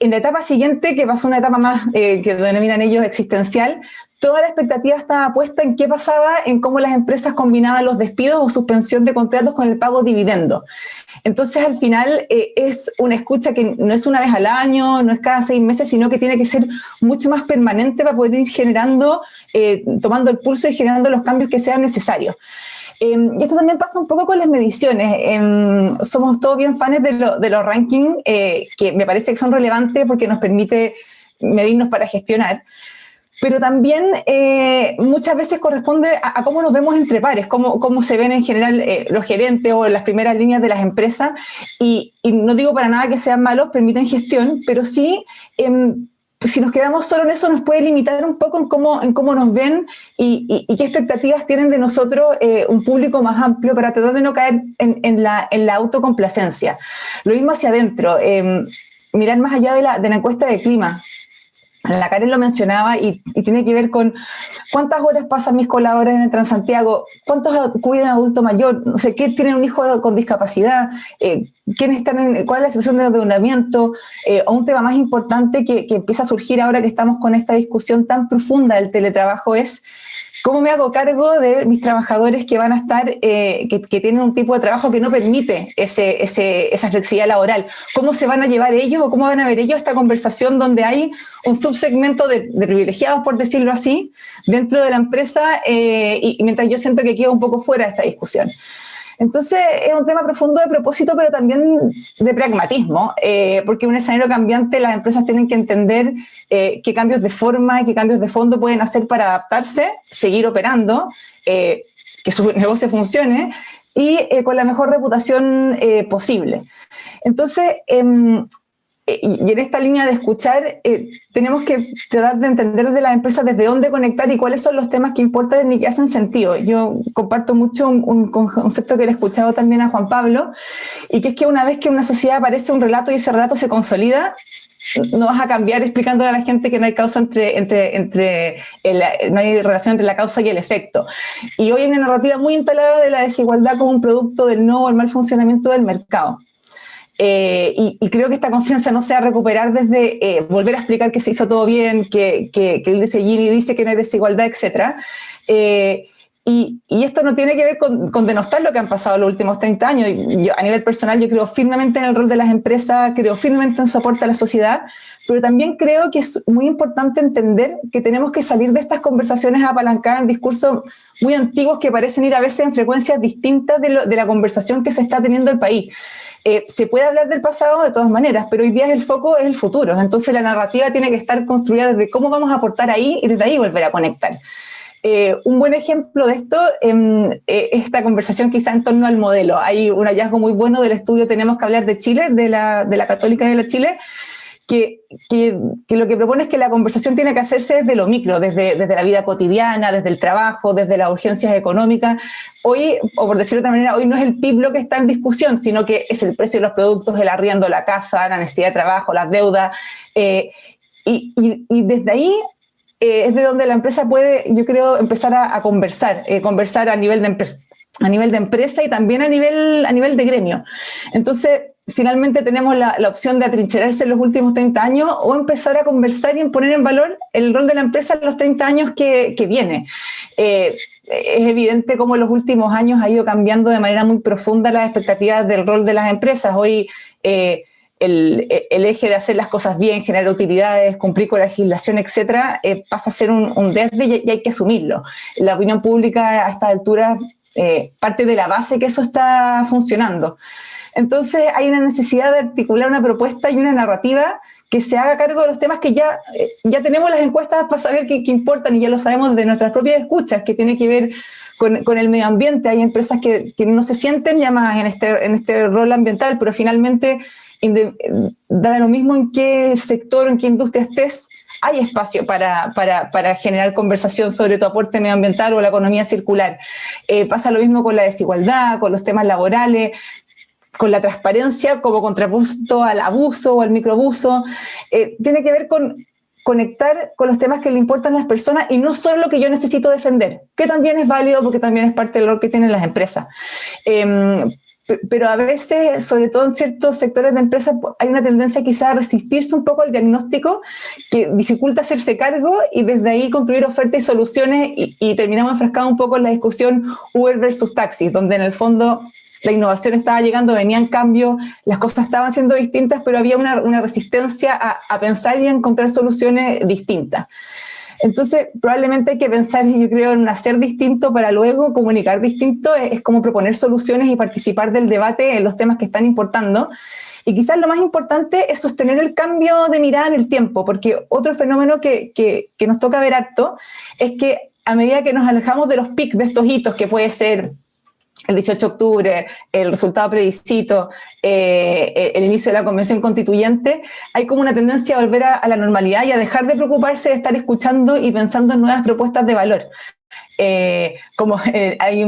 En la etapa siguiente, que pasó una etapa más que denominan ellos existencial, toda la expectativa estaba puesta en qué pasaba, en cómo las empresas combinaban los despidos o suspensión de contratos con el pago de dividendos. Entonces, al final, es una escucha que no es una vez al año, no es cada 6 meses, sino que tiene que ser mucho más permanente para poder ir generando, tomando el pulso y generando los cambios que sean necesarios. Y esto también pasa un poco con las mediciones. Somos todos bien fans de los rankings, que me parece que son relevantes porque nos permite medirnos para gestionar. Pero también muchas veces corresponde a cómo nos vemos entre pares, cómo se ven en general los gerentes o las primeras líneas de las empresas. Y no digo para nada que sean malos, permiten gestión, pero sí, si nos quedamos solo en eso, nos puede limitar un poco en cómo nos ven y qué expectativas tienen de nosotros un público más amplio, para tratar de no caer en la autocomplacencia. Lo mismo hacia adentro, mirar más allá de la encuesta de clima. La Karen lo mencionaba y tiene que ver con cuántas horas pasan mis colaboradores en el Transantiago, cuántos cuidan adulto mayor, no sé, qué tienen un hijo con discapacidad, quiénes están cuál es la situación de endeudamiento, o un tema más importante que empieza a surgir ahora que estamos con esta discusión tan profunda del teletrabajo es ¿cómo me hago cargo de mis trabajadores que van a estar, que tienen un tipo de trabajo que no permite esa flexibilidad laboral? ¿Cómo se van a llevar ellos o cómo van a ver ellos esta conversación donde hay un subsegmento de privilegiados, por decirlo así, dentro de la empresa, y mientras yo siento que quedo un poco fuera de esta discusión? Entonces es un tema profundo de propósito, pero también de pragmatismo, porque en un escenario cambiante las empresas tienen que entender qué cambios de forma y qué cambios de fondo pueden hacer para adaptarse, seguir operando, que su negocio funcione y con la mejor reputación posible. Entonces, y en esta línea de escuchar, tenemos que tratar de entender de las empresas desde dónde conectar y cuáles son los temas que importan y que hacen sentido. Yo comparto mucho un concepto que le he escuchado también a Juan Pablo, y que es que una vez que una sociedad aparece un relato y ese relato se consolida, no vas a cambiar explicándole a la gente que no hay causa no hay relación entre la causa y el efecto. Y hoy hay una narrativa muy instalada de la desigualdad como un producto del no o el mal funcionamiento del mercado. Y creo que esta confianza no se va a recuperar desde volver a explicar que se hizo todo bien, que el de Gini dice que no hay desigualdad, etc. Y esto no tiene que ver con denostar lo que han pasado los últimos 30 años. Yo, a nivel personal, yo creo firmemente en el rol de las empresas, creo firmemente en su aporte a la sociedad, pero también creo que es muy importante entender que tenemos que salir de estas conversaciones apalancadas en discursos muy antiguos que parecen ir a veces en frecuencias distintas de la conversación que se está teniendo en el país. Se puede hablar del pasado de todas maneras, pero hoy día el foco es el futuro. Entonces la narrativa tiene que estar construida desde cómo vamos a aportar ahí y desde ahí volver a conectar. Un buen ejemplo de esto es esta conversación quizá en torno al modelo. Hay un hallazgo muy bueno del estudio Tenemos que hablar de Chile, de la Católica de la Chile, que lo que propone es que la conversación tiene que hacerse desde lo micro, desde la vida cotidiana, desde el trabajo, desde las urgencias económicas. Hoy, o por decirlo de otra manera, hoy no es el PIB lo que está en discusión, sino que es el precio de los productos, el arriendo, la casa, la necesidad de trabajo, las deudas. Y desde ahí es de donde la empresa puede, yo creo, empezar a conversar a nivel de a nivel de empresa y también a nivel de gremio. Entonces, finalmente tenemos la opción de atrincherarse en los últimos 30 años o empezar a conversar y en poner en valor el rol de la empresa en los 30 años que viene. Es evidente cómo en los últimos años ha ido cambiando de manera muy profunda las expectativas del rol de las empresas. Hoy el eje de hacer las cosas bien, generar utilidades, cumplir con la legislación, etcétera, pasa a ser un desde y hay que asumirlo. La opinión pública a esta altura parte de la base que eso está funcionando. Entonces hay una necesidad de articular una propuesta y una narrativa que se haga cargo de los temas que ya tenemos las encuestas para saber qué importan y ya lo sabemos de nuestras propias escuchas, que tiene que ver con el medio ambiente. Hay empresas que no se sienten llamadas en este rol ambiental, pero finalmente da lo mismo en qué sector o en qué industria estés, hay espacio para generar conversación sobre tu aporte medioambiental o la economía circular. Pasa lo mismo con la desigualdad, con los temas laborales, con la transparencia como contrapunto al abuso o al microabuso. Tiene que ver con conectar con los temas que le importan a las personas y no solo lo que yo necesito defender, que también es válido porque también es parte del rol que tienen las empresas. Pero a veces, sobre todo en ciertos sectores de empresas, hay una tendencia quizá a resistirse un poco al diagnóstico que dificulta hacerse cargo y desde ahí construir ofertas y soluciones y terminamos enfrascados un poco en la discusión Uber versus taxi, donde en el fondo la innovación estaba llegando, venían cambios, las cosas estaban siendo distintas, pero había una resistencia a pensar y a encontrar soluciones distintas. Entonces, probablemente hay que pensar, yo creo, en hacer distinto para luego comunicar distinto, es como proponer soluciones y participar del debate en los temas que están importando. Y quizás lo más importante es sostener el cambio de mirada en el tiempo, porque otro fenómeno que nos toca ver harto es que a medida que nos alejamos de los pics de estos hitos, que puede ser el 18 de octubre, el resultado plebiscito, el inicio de la Convención Constituyente, hay como una tendencia a volver a la normalidad y a dejar de preocuparse de estar escuchando y pensando en nuevas propuestas de valor. Hay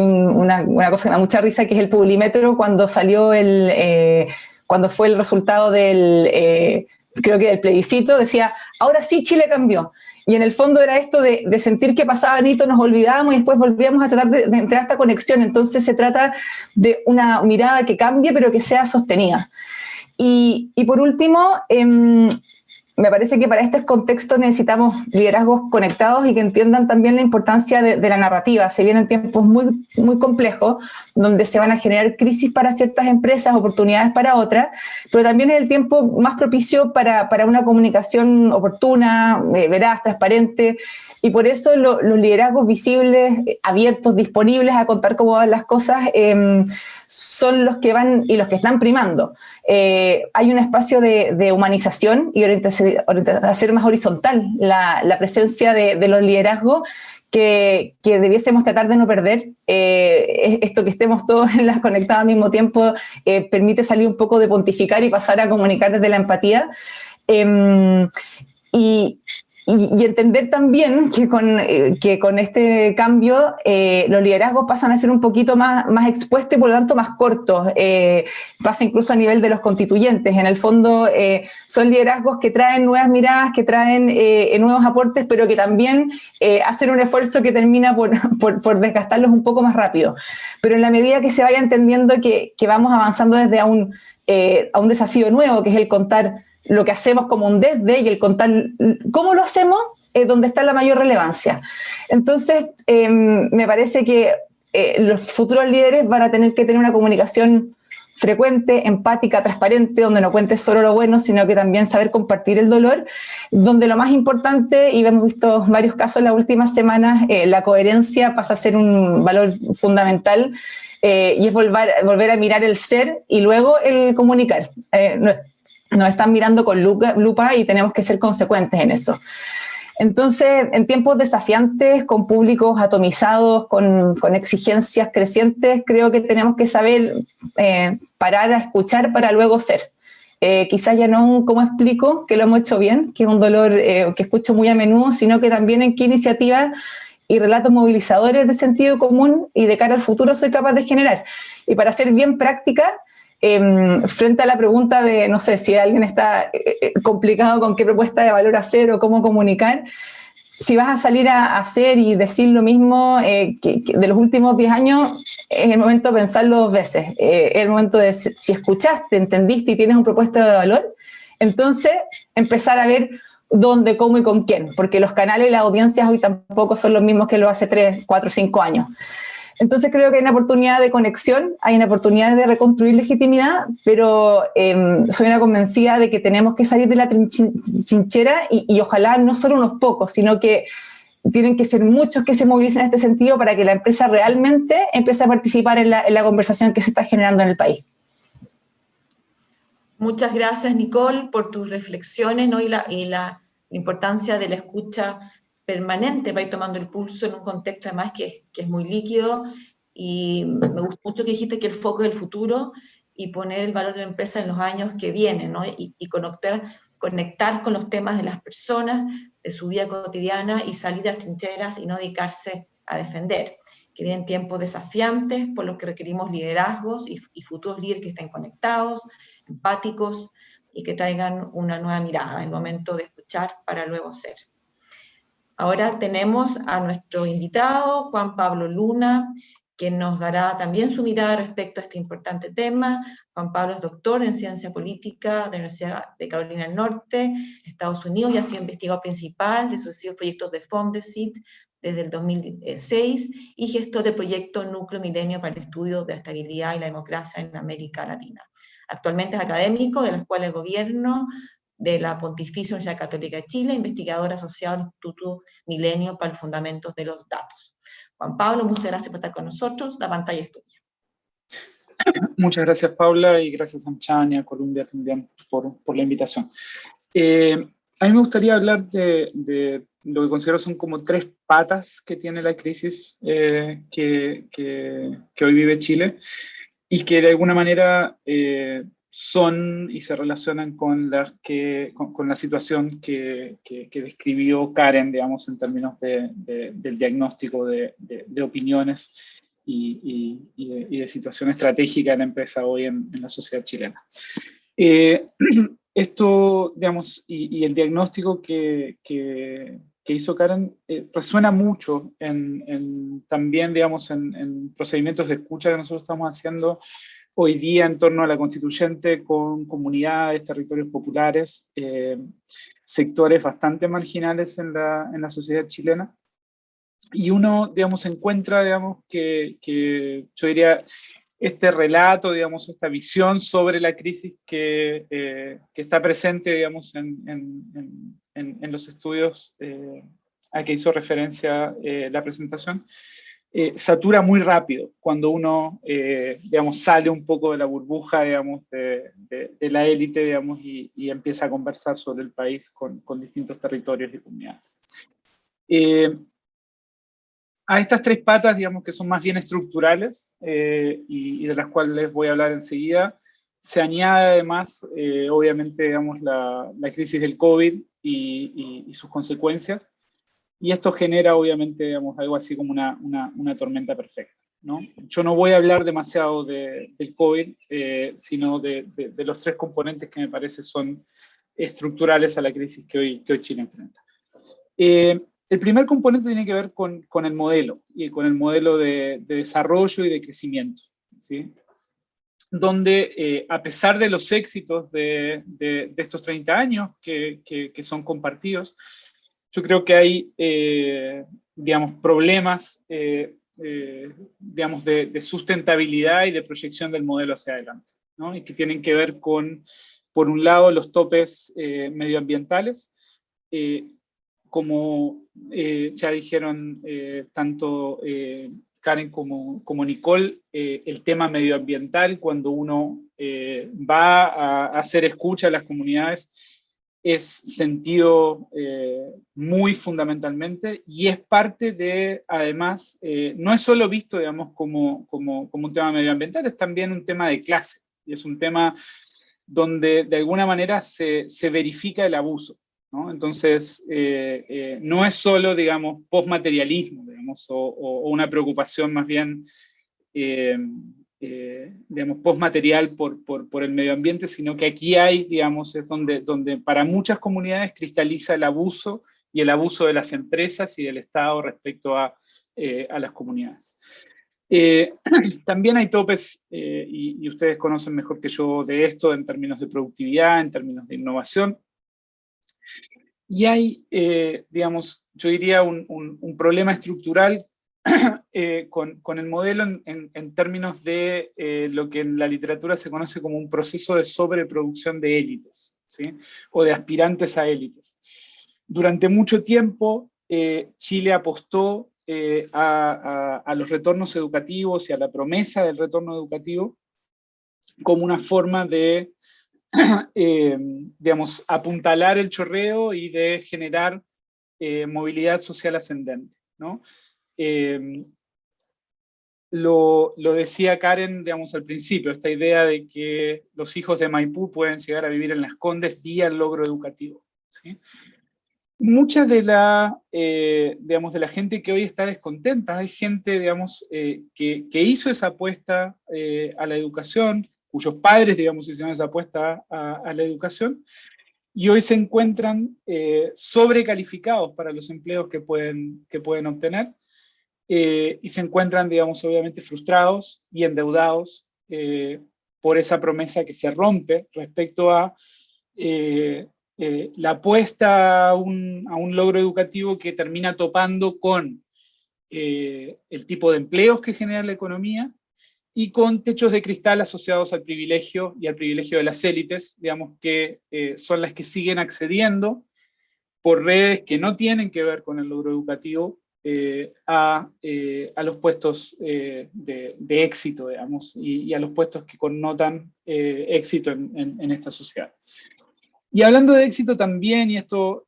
una cosa que me da mucha risa, que es el Publimetro, cuando salió cuando fue el resultado creo que del plebiscito, decía, ahora sí Chile cambió. Y en el fondo era esto de sentir que pasaba hito, nos olvidábamos y después volvíamos a tratar de entrar a esta conexión. Entonces se trata de una mirada que cambie, pero que sea sostenida. Y por último, me parece que para este contexto necesitamos liderazgos conectados y que entiendan también la importancia de la narrativa. Se vienen tiempos muy, muy complejos, donde se van a generar crisis para ciertas empresas, oportunidades para otras, pero también es el tiempo más propicio para una comunicación oportuna, veraz, transparente, y por eso los liderazgos visibles, abiertos, disponibles a contar cómo van las cosas, son los que van y los que están primando. Hay un espacio de humanización y hacer más horizontal la presencia de los liderazgos que debiésemos tratar de no perder. Esto que estemos todos conectados al mismo tiempo permite salir un poco de pontificar y pasar a comunicar desde la empatía. Y entender también que con este cambio los liderazgos pasan a ser un poquito más expuestos y por lo tanto más cortos. Pasa incluso a nivel de los constituyentes. En el fondo son liderazgos que traen nuevas miradas, que traen nuevos aportes, pero que también hacen un esfuerzo que termina por desgastarlos un poco más rápido. Pero en la medida que se vaya entendiendo que vamos avanzando desde a un desafío nuevo, que es el contar lo que hacemos como un desde y el contar cómo lo hacemos es donde está la mayor relevancia. Entonces, me parece que los futuros líderes van a tener que tener una comunicación frecuente, empática, transparente, donde no cuentes solo lo bueno, sino que también saber compartir el dolor, donde lo más importante, y hemos visto varios casos en las últimas semanas, la coherencia pasa a ser un valor fundamental, y es volver a mirar el ser y luego el comunicar. Nos están mirando con lupa y tenemos que ser consecuentes en eso. Entonces, en tiempos desafiantes, con públicos atomizados, con exigencias crecientes, creo que tenemos que saber parar a escuchar para luego ser. Quizás ya no un cómo explico, que lo hemos hecho bien, que es un dolor que escucho muy a menudo, sino que también en qué iniciativas y relatos movilizadores de sentido común y de cara al futuro soy capaz de generar. Y para ser bien práctica, frente a la pregunta de, no sé, si alguien está complicado con qué propuesta de valor hacer o cómo comunicar, si vas a salir a hacer y decir lo mismo que de los últimos 10 años, es el momento de pensarlo 2 veces. Es el momento de, si escuchaste, entendiste y tienes un propuesta de valor, entonces empezar a ver dónde, cómo y con quién, porque los canales y las audiencias hoy tampoco son los mismos que los hace 3, 4, 5 años. Entonces creo que hay una oportunidad de conexión, hay una oportunidad de reconstruir legitimidad, pero soy una convencida de que tenemos que salir de la trinchera y ojalá no solo unos pocos, sino que tienen que ser muchos que se movilicen en este sentido para que la empresa realmente empiece a participar en la conversación que se está generando en el país. Muchas gracias, Nicole, por tus reflexiones, ¿no? y la importancia de la escucha permanente para ir tomando el pulso en un contexto además que es muy líquido, y me gustó mucho que dijiste que el foco es el futuro y poner el valor de la empresa en los años que vienen, ¿no? y conectar con los temas de las personas, de su vida cotidiana, y salir de las trincheras y no dedicarse a defender. Que vienen tiempos desafiantes por los que requerimos liderazgos y futuros líderes que estén conectados, empáticos y que traigan una nueva mirada, el momento de escuchar para luego ser. Ahora tenemos a nuestro invitado, Juan Pablo Luna, quien nos dará también su mirada respecto a este importante tema. Juan Pablo es doctor en Ciencia Política de la Universidad de Carolina del Norte, Estados Unidos, y ha sido investigador principal de sucesivos proyectos de Fondesit desde el 2006, y gestor del proyecto Núcleo Milenio para el estudio de la estabilidad y la democracia en América Latina. Actualmente es académico de la Escuela de Gobierno de la Pontificia Universidad Católica de Chile, investigador asociado al Instituto Milenio para los Fundamentos de los Datos. Juan Pablo, muchas gracias por estar con nosotros, la pantalla es tuya. Muchas gracias, Paula, y gracias a Amchan y a Columbia también por la invitación. A mí me gustaría hablar de lo que considero son como 3 patas que tiene la crisis que hoy vive Chile, y que de alguna manera son y se relacionan con la situación que describió Karen, digamos, en términos del diagnóstico de opiniones y de situación estratégica de la empresa hoy en la sociedad chilena. Esto, digamos, y el diagnóstico que hizo Karen resuena mucho también, digamos, en procedimientos de escucha que nosotros estamos haciendo hoy día en torno a la constituyente con comunidades, territorios populares, sectores bastante marginales en la sociedad chilena. Y uno, digamos, encuentra, digamos, que yo diría, este relato, digamos, esta visión sobre la crisis que está presente, digamos, en los estudios a que hizo referencia la presentación, satura muy rápido cuando uno, digamos, sale un poco de la burbuja, digamos, de la élite, digamos, y empieza a conversar sobre el país con distintos territorios y comunidades. A estas 3 patas, digamos, que son más bien estructurales y de las cuales les voy a hablar enseguida, se añade además, obviamente, digamos, la crisis del COVID y sus consecuencias, y esto genera, obviamente, digamos, algo así como una tormenta perfecta, ¿no? Yo no voy a hablar demasiado del COVID, sino de los 3 componentes que me parece son estructurales a la crisis que hoy Chile enfrenta. El primer componente tiene que ver con el modelo, y con el modelo de desarrollo y de crecimiento, ¿sí? Donde, a pesar de los éxitos de estos 30 años que son compartidos, yo creo que hay, digamos, problemas, digamos, de sustentabilidad y de proyección del modelo hacia adelante, ¿no? Y que tienen que ver con, por un lado, los topes medioambientales, como ya dijeron tanto Karen como Nicole, el tema medioambiental, cuando uno va a hacer escucha a las comunidades, es sentido muy fundamentalmente, y es parte de, además, no es solo visto, digamos, como un tema medioambiental, es también un tema de clase, y es un tema donde de alguna manera se verifica el abuso, ¿no? Entonces, no es solo, digamos, postmaterialismo, digamos, o una preocupación más bien, digamos, postmaterial por el medio ambiente, sino que aquí hay, digamos, es donde para muchas comunidades cristaliza el abuso y el abuso de las empresas y del Estado respecto a las comunidades. También hay topes, y ustedes conocen mejor que yo de esto, en términos de productividad, en términos de innovación. Y hay, digamos, yo diría un problema estructural con el modelo en términos de lo que en la literatura se conoce como un proceso de sobreproducción de élites, ¿sí? O de aspirantes a élites. Durante mucho tiempo, Chile apostó a los retornos educativos y a la promesa del retorno educativo como una forma de, digamos, apuntalar el chorreo y de generar movilidad social ascendente, ¿no? Lo decía Karen, digamos, al principio, esta idea de que los hijos de Maipú pueden llegar a vivir en Las Condes vía el logro educativo, ¿sí? Mucha de la, digamos, de la gente que hoy está descontenta, hay gente, digamos, que hizo esa apuesta a la educación, cuyos padres, digamos, hicieron esa apuesta a la educación, y hoy se encuentran sobrecalificados para los empleos que pueden obtener, y se encuentran, digamos, obviamente frustrados y endeudados por esa promesa que se rompe respecto a la apuesta a un logro educativo que termina topando con el tipo de empleos que genera la economía y con techos de cristal asociados al privilegio y al privilegio de las élites, digamos, que son las que siguen accediendo por redes que no tienen que ver con el logro educativo a los puestos de éxito, digamos, y a los puestos que connotan éxito en esta sociedad. Y hablando de éxito también, y esto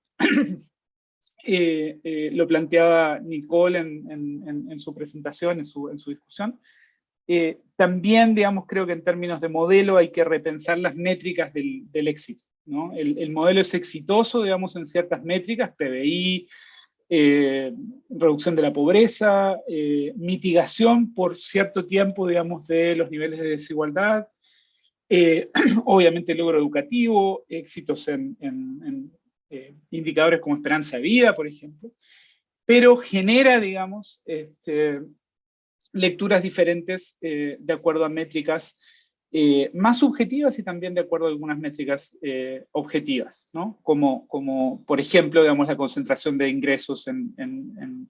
lo planteaba Nicole en su presentación, en su discusión, también, digamos, creo que en términos de modelo hay que repensar las métricas del éxito, ¿no? El modelo es exitoso, digamos, en ciertas métricas, PBI, reducción de la pobreza, mitigación por cierto tiempo, digamos, de los niveles de desigualdad, obviamente logro educativo, éxitos en indicadores como esperanza de vida, por ejemplo, pero genera, digamos, lecturas diferentes de acuerdo a métricas más subjetivas y también de acuerdo a algunas métricas objetivas, ¿no? Como, por ejemplo, digamos, la concentración de ingresos en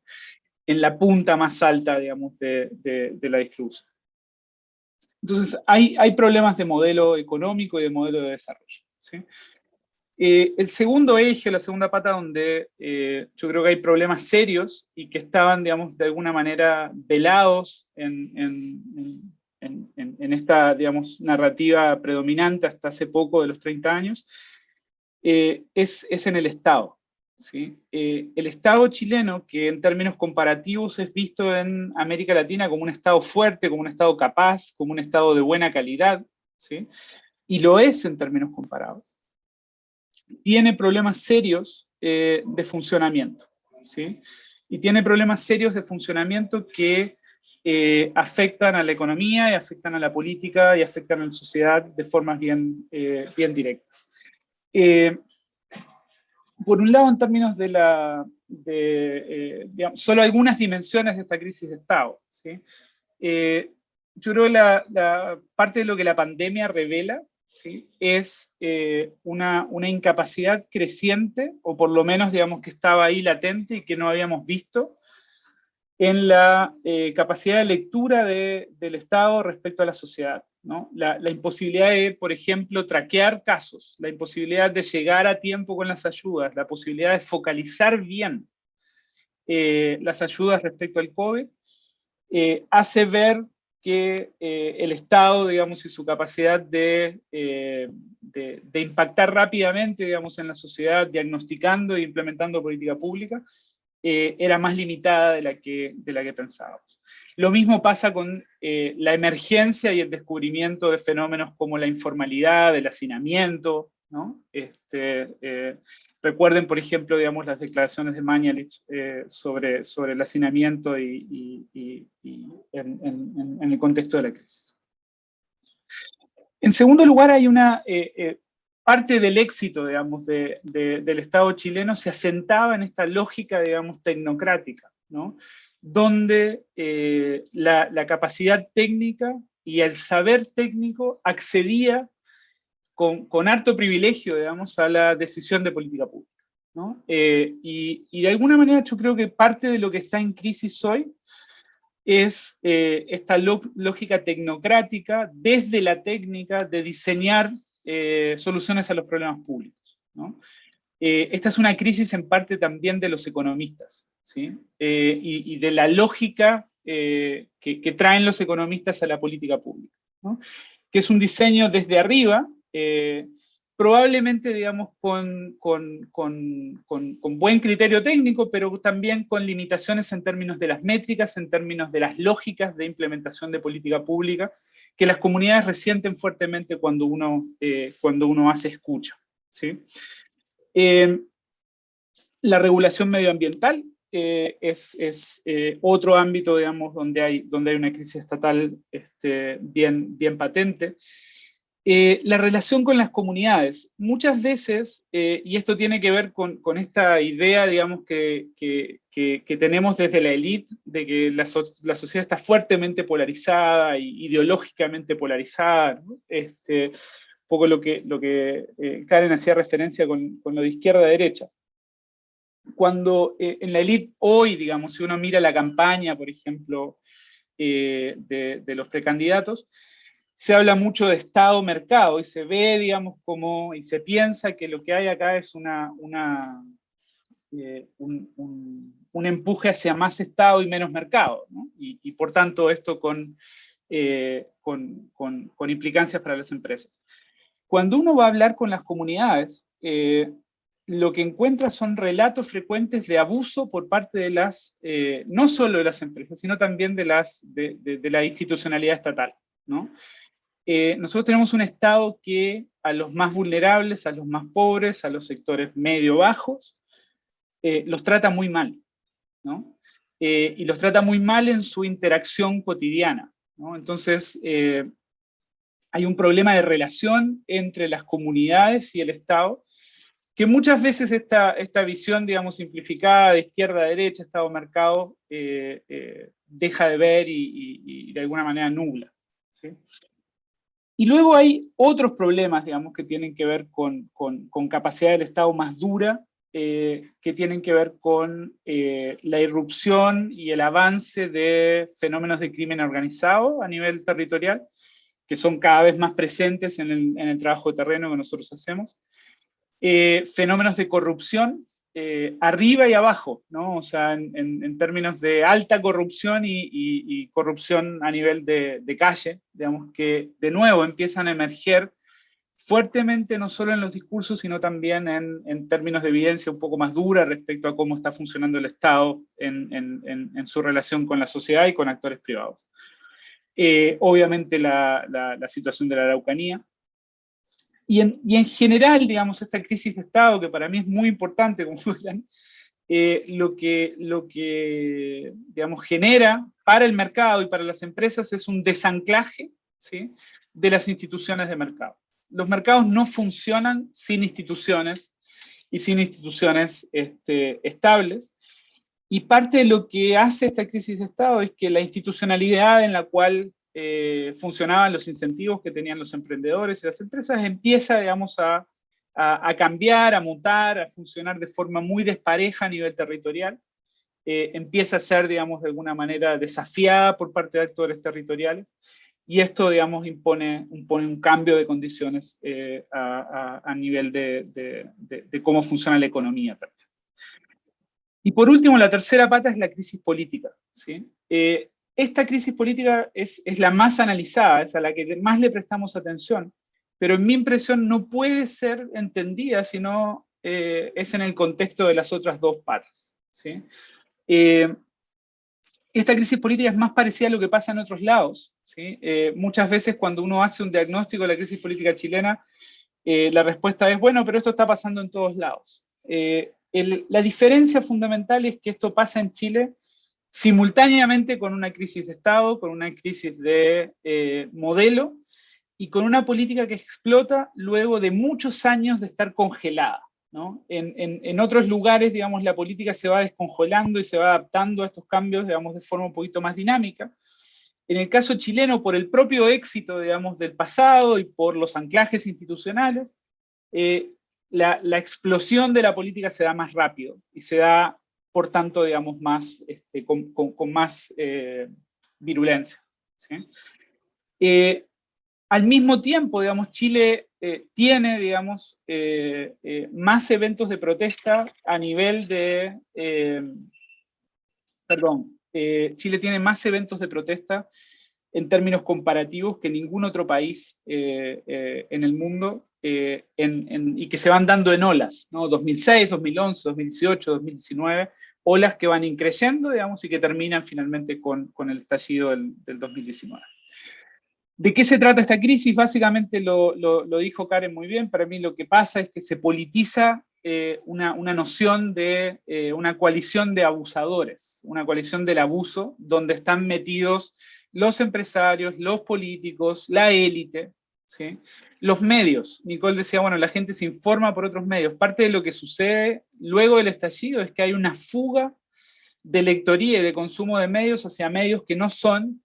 la punta más alta, digamos, de la distribución. Entonces, hay problemas de modelo económico y de modelo de desarrollo, ¿sí? El segundo eje, la segunda pata donde yo creo que hay problemas serios y que estaban, digamos, de alguna manera velados en esta, digamos, narrativa predominante hasta hace poco de los 30 años, es en el Estado, ¿sí? El Estado chileno, que en términos comparativos es visto en América Latina como un Estado fuerte, como un Estado capaz, como un Estado de buena calidad, ¿sí? Y lo es en términos comparados, tiene problemas serios de funcionamiento, ¿sí? Y tiene problemas serios de funcionamiento que afectan a la economía y afectan a la política y afectan a la sociedad de formas bien directas. Por un lado, en términos digamos, solo algunas dimensiones de esta crisis de Estado, ¿sí? Yo creo que la parte de lo que la pandemia revela, ¿sí? Es una incapacidad creciente, o por lo menos, digamos, que estaba ahí latente y que no habíamos visto, en la capacidad de lectura del Estado respecto a la sociedad, ¿no? La imposibilidad de, por ejemplo, traquear casos, la imposibilidad de llegar a tiempo con las ayudas, la posibilidad de focalizar bien las ayudas respecto al COVID, hace ver que el Estado, digamos, y su capacidad de impactar rápidamente, digamos, en la sociedad, diagnosticando e implementando política pública, era más limitada de la que pensábamos. Lo mismo pasa con la emergencia y el descubrimiento de fenómenos como la informalidad, el hacinamiento, ¿no? Recuerden, por ejemplo, digamos, las declaraciones de Mañalich sobre el hacinamiento y en el contexto de la crisis. En segundo lugar, hay una parte del éxito, digamos, del Estado chileno se asentaba en esta lógica, digamos, tecnocrática, ¿no? Donde la capacidad técnica y el saber técnico accedía con harto privilegio, digamos, a la decisión de política pública, ¿no? Y de alguna manera yo creo que parte de lo que está en crisis hoy es esta lógica tecnocrática, desde la técnica, de diseñar soluciones a los problemas públicos, ¿no? Esta es una crisis en parte también de los economistas, ¿sí? Y de la lógica que traen los economistas a la política pública, ¿no? Que es un diseño desde arriba, probablemente, digamos, con buen criterio técnico, pero también con limitaciones en términos de las métricas, en términos de las lógicas de implementación de política pública, que las comunidades resienten fuertemente cuando uno hace escucha, ¿sí? La regulación medioambiental es otro ámbito, digamos, donde hay una crisis estatal bien patente. La relación con las comunidades. Muchas veces, y esto tiene que ver con esta idea, digamos, que tenemos desde la élite, de que la sociedad está fuertemente polarizada, y ideológicamente polarizada, ¿no? Un poco lo que Karen hacía referencia con lo de izquierda a derecha. Cuando en la élite hoy, digamos, si uno mira la campaña, por ejemplo, de los precandidatos, se habla mucho de Estado-mercado, y se ve, digamos, y se piensa que lo que hay acá es un empuje hacia más Estado y menos mercado, ¿no? Y por tanto esto con implicancias para las empresas. Cuando uno va a hablar con las comunidades, lo que encuentra son relatos frecuentes de abuso por parte de no solo de las empresas, sino también de la institucionalidad estatal, ¿no? Nosotros tenemos un Estado que a los más vulnerables, a los más pobres, a los sectores medio-bajos, los trata muy mal, ¿no? Y los trata muy mal en su interacción cotidiana, ¿no? Entonces, hay un problema de relación entre las comunidades y el Estado, que muchas veces esta visión, digamos, simplificada de izquierda a derecha, Estado-mercado, deja de ver y de alguna manera nubla, ¿sí? Y luego hay otros problemas, digamos, que tienen que ver con capacidad del Estado más dura, que tienen que ver con la irrupción y el avance de fenómenos de crimen organizado a nivel territorial, que son cada vez más presentes en el trabajo de terreno que nosotros hacemos. Fenómenos de corrupción, arriba y abajo, ¿no? O sea, en términos de alta corrupción y corrupción a nivel de calle, digamos, que de nuevo empiezan a emerger fuertemente, no solo en los discursos, sino también en términos de evidencia un poco más dura respecto a cómo está funcionando el Estado en su relación con la sociedad y con actores privados. Obviamente la situación de la Araucanía. Y en general, digamos, esta crisis de Estado, que para mí es muy importante, como verán, lo que digamos, genera para el mercado y para las empresas es un desanclaje, ¿sí?, de las instituciones de mercado. Los mercados no funcionan sin instituciones, y sin instituciones estables, y parte de lo que hace esta crisis de Estado es que la institucionalidad en la cual funcionaban los incentivos que tenían los emprendedores y las empresas empieza, digamos, a cambiar, a mutar, a funcionar de forma muy despareja a nivel territorial. Empieza a ser, digamos, de alguna manera desafiada por parte de actores territoriales, y esto, digamos, impone un cambio de condiciones a nivel de cómo funciona la economía también. Y por último, la tercera pata es la crisis política, ¿sí? Esta crisis política es la más analizada, es a la que más le prestamos atención, pero en mi impresión no puede ser entendida si no es en el contexto de las otras dos patas, ¿sí? Esta crisis política es más parecida a lo que pasa en otros lados, ¿sí? Muchas veces cuando uno hace un diagnóstico de la crisis política chilena, la respuesta es, bueno, pero esto está pasando en todos lados. La diferencia fundamental es que esto pasa en Chile simultáneamente con una crisis de Estado, con una crisis de modelo, y con una política que explota luego de muchos años de estar congelada, ¿no? En otros lugares, digamos, la política se va descongelando y se va adaptando a estos cambios, digamos, de forma un poquito más dinámica. En el caso chileno, por el propio éxito, digamos, del pasado y por los anclajes institucionales, la explosión de la política se da más rápido y se da, por tanto, digamos, más, con más virulencia, ¿sí? Al mismo tiempo, digamos, Chile tiene, digamos, más eventos de protesta a nivel de... Chile tiene más eventos de protesta en términos comparativos que ningún otro país en el mundo, y que se van dando en olas, ¿no? 2006, 2011, 2018, 2019, olas que van increyendo, digamos, y que terminan finalmente con el estallido del 2019. ¿De qué se trata esta crisis? Básicamente lo dijo Karen muy bien. Para mí lo que pasa es que se politiza una noción de una coalición de abusadores, una coalición del abuso, donde están metidos los empresarios, los políticos, la élite, ¿sí? Los medios. Nicole decía, bueno, la gente se informa por otros medios. Parte de lo que sucede luego del estallido es que hay una fuga de lectoría y de consumo de medios hacia medios que no son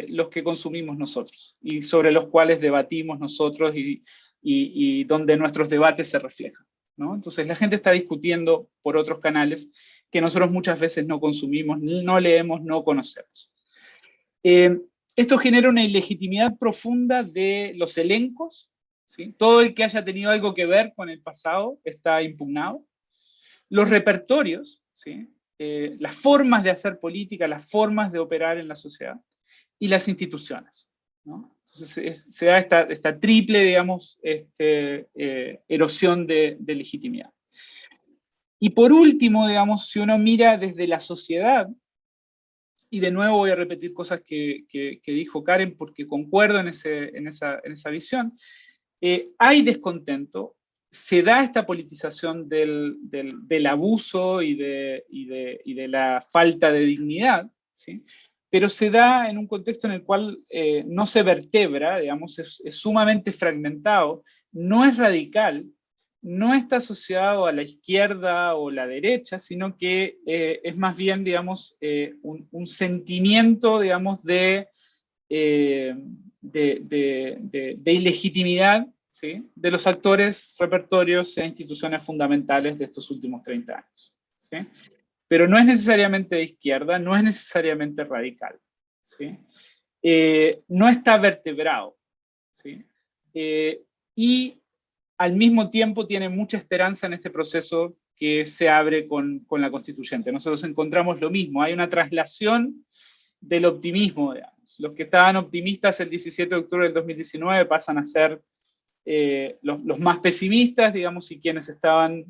los que consumimos nosotros, y sobre los cuales debatimos nosotros y donde nuestros debates se reflejan, ¿no? Entonces la gente está discutiendo por otros canales que nosotros muchas veces no consumimos, no leemos, no conocemos. Esto genera una ilegitimidad profunda de los elencos, ¿sí? Todo el que haya tenido algo que ver con el pasado está impugnado. Los repertorios, ¿sí? Las formas de hacer política, las formas de operar en la sociedad, y las instituciones, ¿no? Entonces se da esta triple, digamos, erosión de legitimidad. Y por último, digamos, si uno mira desde la sociedad, y de nuevo voy a repetir cosas que dijo Karen porque concuerdo en esa visión, hay descontento, se da esta politización del abuso y de la falta de dignidad, ¿sí? Pero se da en un contexto en el cual no se vertebra, digamos, es sumamente fragmentado, no es radical, no está asociado a la izquierda o la derecha, sino que es más bien, digamos, un sentimiento, digamos, de ilegitimidad, ¿sí? De los actores, repertorios e instituciones fundamentales de estos últimos 30 años, ¿sí? Pero no es necesariamente de izquierda, no es necesariamente radical, ¿sí? No está vertebrado, ¿sí? Y al mismo tiempo tiene mucha esperanza en este proceso que se abre con la constituyente. Nosotros encontramos lo mismo, hay una traslación del optimismo, digamos. Los que estaban optimistas el 17 de octubre del 2019 pasan a ser los más pesimistas, digamos, y quienes estaban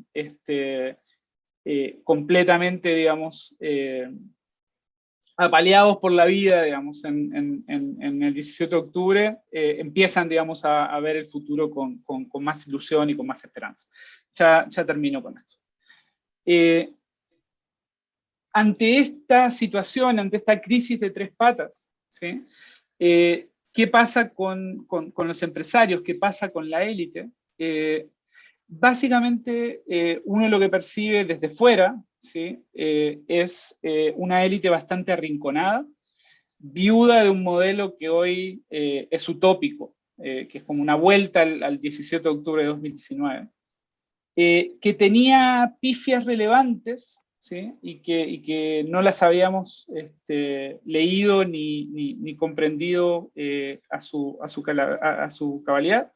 completamente, digamos, apaleados por la vida, digamos, en el 17 de octubre, empiezan, digamos, a ver el futuro con más ilusión y con más esperanza. Ya termino con esto. Ante esta situación, ante esta crisis de tres patas, ¿sí? ¿Qué pasa con los empresarios? ¿Qué pasa con la élite? Básicamente, uno lo que percibe desde fuera, ¿sí? Es una élite bastante arrinconada, viuda de un modelo que hoy es utópico, que es como una vuelta al 17 de octubre de 2019, que tenía pifias relevantes, ¿sí? y que no las habíamos leído ni comprendido a su cabalidad.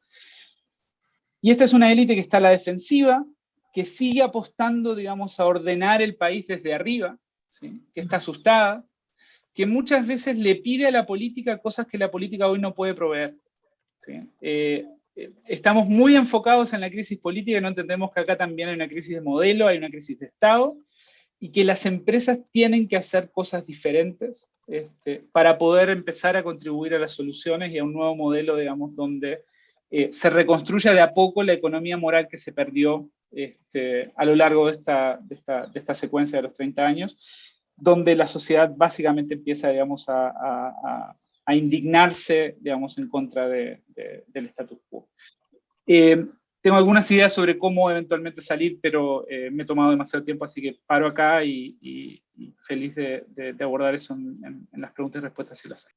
Y esta es una élite que está a la defensiva, que sigue apostando, digamos, a ordenar el país desde arriba, ¿sí? Que está asustada, que muchas veces le pide a la política cosas que la política hoy no puede proveer, ¿sí? Estamos muy enfocados en la crisis política y no entendemos que acá también hay una crisis de modelo, hay una crisis de Estado, y que las empresas tienen que hacer cosas diferentes para poder empezar a contribuir a las soluciones y a un nuevo modelo, digamos, donde se reconstruya de a poco la economía moral que se perdió a lo largo de esta secuencia de los 30 años, donde la sociedad básicamente empieza, digamos, a a indignarse, digamos, en contra del status quo. Tengo algunas ideas sobre cómo eventualmente salir, pero me he tomado demasiado tiempo, así que paro acá y feliz de abordar eso en las preguntas y respuestas si las hay.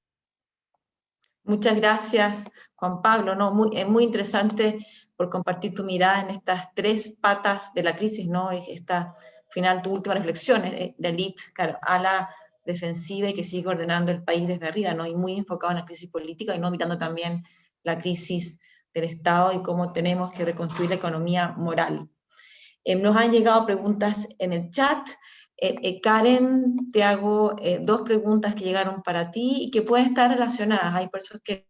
Muchas gracias, Juan Pablo. No, es muy interesante por compartir tu mirada en estas tres patas de la crisis, ¿no? Esta final, tu última reflexión, de élite, claro, a la defensiva y que sigue ordenando el país desde arriba, ¿no? Y muy enfocado en la crisis política y no mirando también la crisis del Estado y cómo tenemos que reconstruir la economía moral. Nos han llegado preguntas en el chat. Karen, te hago dos preguntas que llegaron para ti y que pueden estar relacionadas. Hay personas que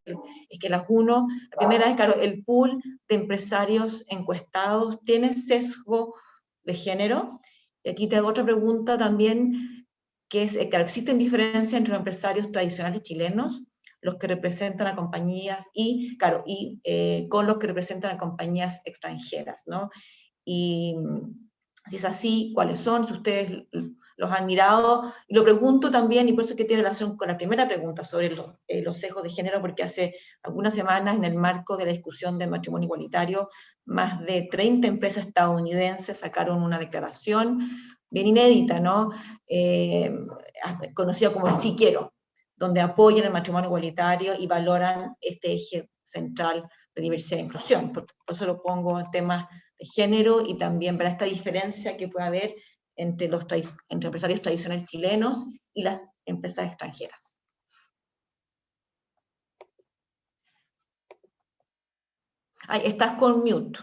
las uno. La primera es, claro, el pool de empresarios encuestados tiene sesgo de género. Y aquí te hago otra pregunta también, que es, claro, ¿existen diferencias entre los empresarios tradicionales chilenos, los que representan a compañías, y, claro, con los que representan a compañías extranjeras, ¿no? Y si es así, ¿cuáles son? Si ustedes los han mirado. Y lo pregunto también, y por eso que tiene relación con la primera pregunta sobre los sesgos de género, porque hace algunas semanas, en el marco de la discusión del matrimonio igualitario, más de 30 empresas estadounidenses sacaron una declaración bien inédita, ¿no? Conocida como el Sí Quiero, donde apoyan el matrimonio igualitario y valoran este eje central de diversidad e inclusión. Por eso lo pongo en temas de género y también para esta diferencia que puede haber entre empresarios tradicionales chilenos y las empresas extranjeras. Ay, estás con mute.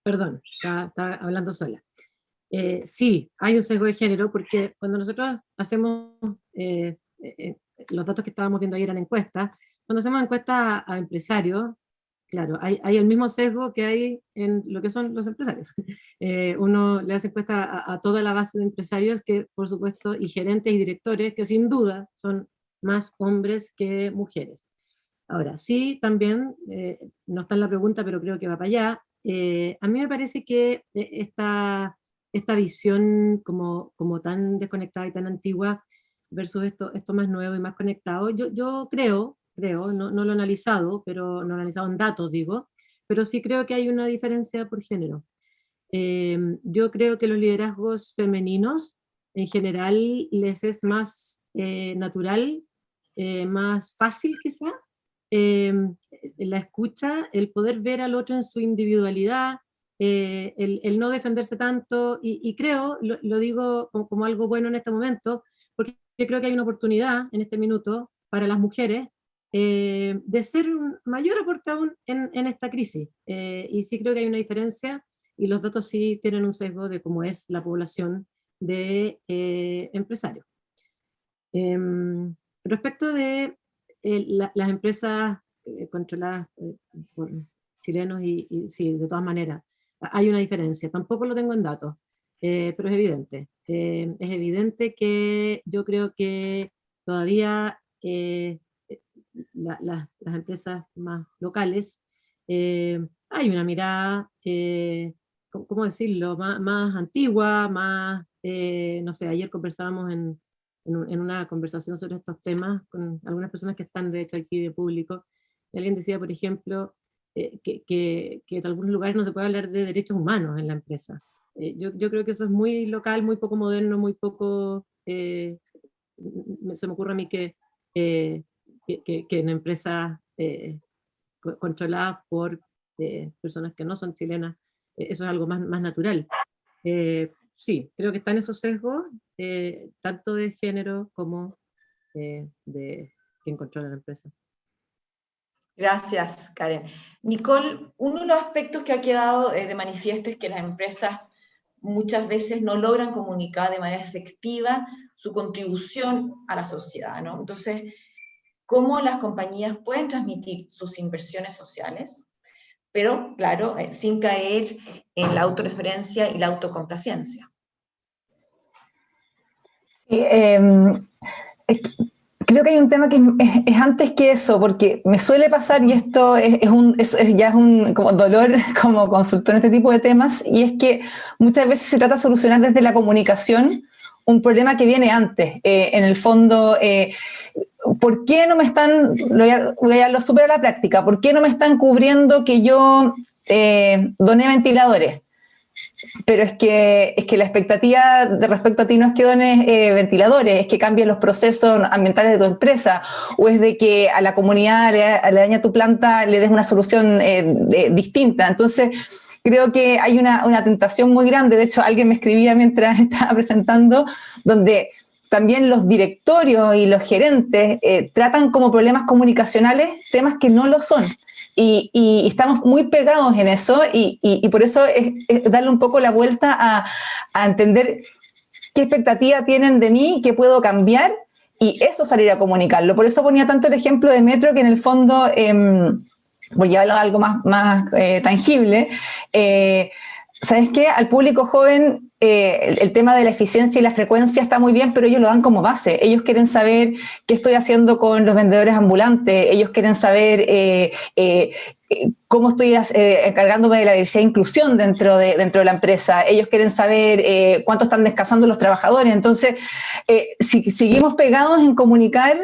Perdón, estaba hablando sola. Sí, hay un sesgo de género porque cuando nosotros hacemos, los datos que estábamos viendo ahí eran encuestas, cuando hacemos encuestas a empresarios, claro, hay el mismo sesgo que hay en lo que son los empresarios. Uno le hace encuesta a toda la base de empresarios que, por supuesto, y gerentes y directores, que sin duda son más hombres que mujeres. Ahora, sí, también, no está en la pregunta, pero creo que va para allá, a mí me parece que esta visión como tan desconectada y tan antigua versus esto más nuevo y más conectado, yo creo, no lo he analizado, pero no lo he analizado en datos, digo, pero sí creo que hay una diferencia por género. Yo creo que los liderazgos femeninos, en general, les es más natural, más fácil quizá, la escucha, el poder ver al otro en su individualidad, el no defenderse tanto, y creo, lo digo como algo bueno en este momento, porque creo que hay una oportunidad en este minuto para las mujeres de ser un mayor aporte aún en esta crisis, y sí creo que hay una diferencia, y los datos sí tienen un sesgo de cómo es la población de empresarios. Respecto de las empresas controladas por chilenos, y sí, de todas maneras, hay una diferencia. Tampoco lo tengo en datos, pero es evidente. Es evidente que yo creo que todavía las empresas más locales, hay una mirada, ¿cómo decirlo?, más antigua, más, no sé, ayer conversábamos en una conversación sobre estos temas con algunas personas que están de hecho aquí de público, y alguien decía, por ejemplo, que en algunos lugares no se puede hablar de derechos humanos en la empresa. Yo creo que eso es muy local, muy poco moderno, muy poco, se me ocurre a mí que en empresas controladas por personas que no son chilenas, eso es algo más natural. Sí, creo que están esos sesgos, tanto de género como de quien controla la empresa. Gracias, Karen. Nicole, uno de los aspectos que ha quedado de manifiesto es que las empresas muchas veces no logran comunicar de manera efectiva su contribución a la sociedad, ¿no? Entonces, ¿cómo las compañías pueden transmitir sus inversiones sociales? Pero, claro, sin caer en la autorreferencia y la autocomplacencia. Sí, creo que hay un tema que es antes que eso, porque me suele pasar, y esto ya es un como dolor como consultor en este tipo de temas, y es que muchas veces se trata de solucionar desde la comunicación un problema que viene antes. En el fondo, ¿por qué no me están, voy a lo súper a la práctica, ¿por qué no me están cubriendo que yo doné ventiladores? Pero es que la expectativa de respecto a ti no es que dones ventiladores, es que cambies los procesos ambientales de tu empresa, o es de que a la comunidad aledaña a tu planta le des una solución distinta. Entonces, creo que hay una tentación muy grande. De hecho, alguien me escribía mientras estaba presentando, donde también los directorios y los gerentes tratan como problemas comunicacionales temas que no lo son. Y estamos muy pegados en eso, y por eso es darle un poco la vuelta a entender qué expectativa tienen de mí, qué puedo cambiar, y eso salir a comunicarlo. Por eso ponía tanto el ejemplo de Metro, que en el fondo, por llevarlo a algo más tangible, ¿sabes qué? Al público joven el tema de la eficiencia y la frecuencia está muy bien, pero ellos lo dan como base. Ellos quieren saber qué estoy haciendo con los vendedores ambulantes, ellos quieren saber cómo estoy encargándome de la diversidad e inclusión dentro de la empresa, ellos quieren saber cuánto están descansando los trabajadores. Entonces, si seguimos pegados en comunicar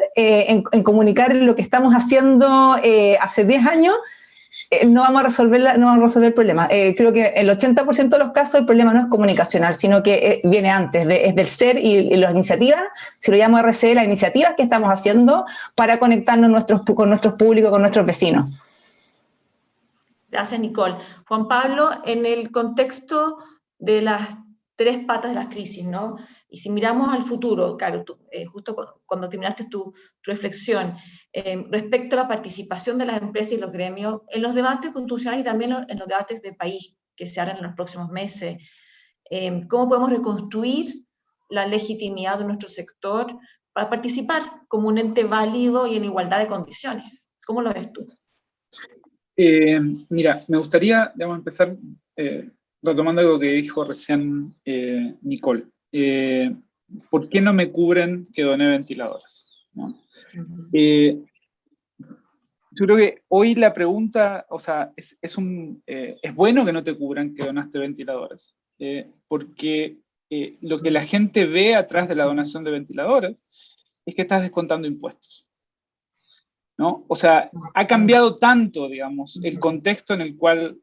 lo que estamos haciendo hace 10 años, no vamos a resolver el problema. Creo que el 80% de los casos el problema no es comunicacional, sino que viene antes, es del ser y las iniciativas, si lo llamo RCE, las iniciativas que estamos haciendo para conectarnos con nuestros públicos, con nuestros vecinos. Gracias, Nicole. Juan Pablo, en el contexto de las tres patas de las crisis, ¿no? Y si miramos al futuro, claro, tú, justo cuando terminaste tu reflexión, respecto a la participación de las empresas y los gremios en los debates constitucionales y también en los debates de país que se harán en los próximos meses, ¿cómo podemos reconstruir la legitimidad de nuestro sector para participar como un ente válido y en igualdad de condiciones? ¿Cómo lo ves tú? Mira, me gustaría, digamos, empezar retomando algo que dijo recién Nicole. ¿Por qué no me cubren que doné ventiladores? ¿No? Yo creo que hoy la pregunta, o sea, es bueno que no te cubran que donaste ventiladores, porque lo que la gente ve atrás de la donación de ventiladores es que estás descontando impuestos, ¿no? O sea, ha cambiado tanto, digamos, el contexto en el cual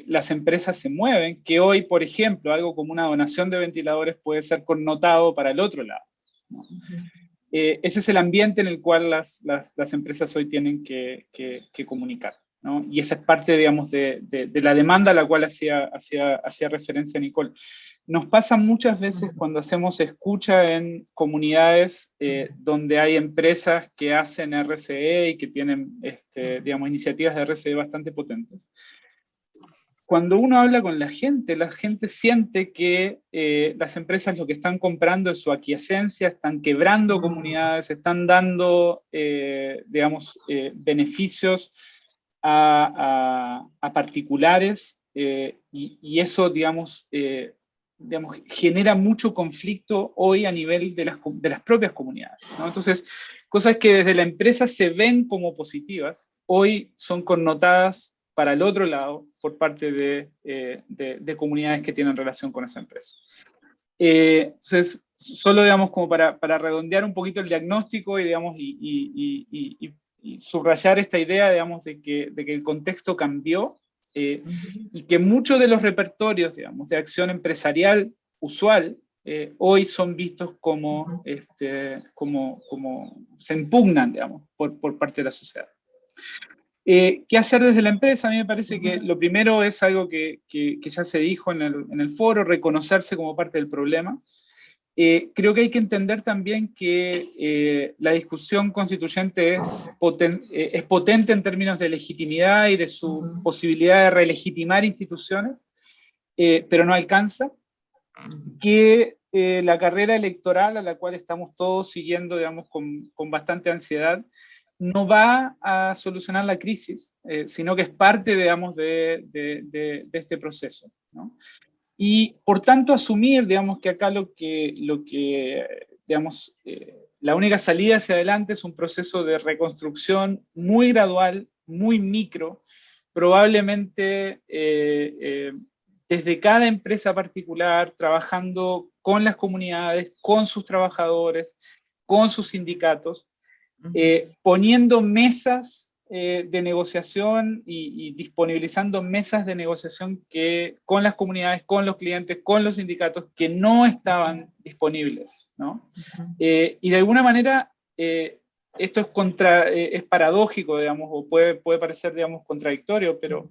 las empresas se mueven, que hoy, por ejemplo, algo como una donación de ventiladores puede ser connotado para el otro lado, ¿no? Ese es el ambiente en el cual las empresas hoy tienen que comunicar, ¿no? Y esa es parte, digamos, de la demanda a la cual hacía referencia Nicole. Nos pasa muchas veces cuando hacemos escucha en comunidades donde hay empresas que hacen RCE y que tienen, digamos, iniciativas de RCE bastante potentes. Cuando uno habla con la gente siente que las empresas lo que están comprando es su aquiescencia, están quebrando comunidades, están dando, digamos, beneficios a particulares, y eso, digamos, genera mucho conflicto hoy a nivel de las propias comunidades, ¿no? Entonces, cosas que desde la empresa se ven como positivas, hoy son connotadas para el otro lado por parte de comunidades que tienen relación con esa empresa. Entonces, solo, digamos, como para redondear un poquito el diagnóstico y, digamos, y subrayar esta idea, digamos, de que el contexto cambió, y que muchos de los repertorios, digamos, de acción empresarial usual hoy son vistos como, como se impugnan, digamos, por parte de la sociedad. ¿Qué hacer desde la empresa? A mí me parece que lo primero es algo que ya se dijo en el foro, reconocerse como parte del problema. Creo que hay que entender también que la discusión constituyente es potente en términos de legitimidad y de su posibilidad de relegitimar instituciones, pero no alcanza. Que la carrera electoral a la cual estamos todos siguiendo, digamos, con bastante ansiedad, no va a solucionar la crisis, sino que es parte, digamos, de este proceso, ¿no? Y por tanto asumir, digamos, que acá lo que digamos, la única salida hacia adelante es un proceso de reconstrucción muy gradual, muy micro, probablemente desde cada empresa particular, trabajando con las comunidades, con sus trabajadores, con sus sindicatos, poniendo mesas de negociación y disponibilizando mesas de negociación con las comunidades, con los clientes, con los sindicatos que no estaban disponibles, ¿no? Y de alguna manera esto es paradójico, digamos, o puede parecer, digamos, contradictorio, pero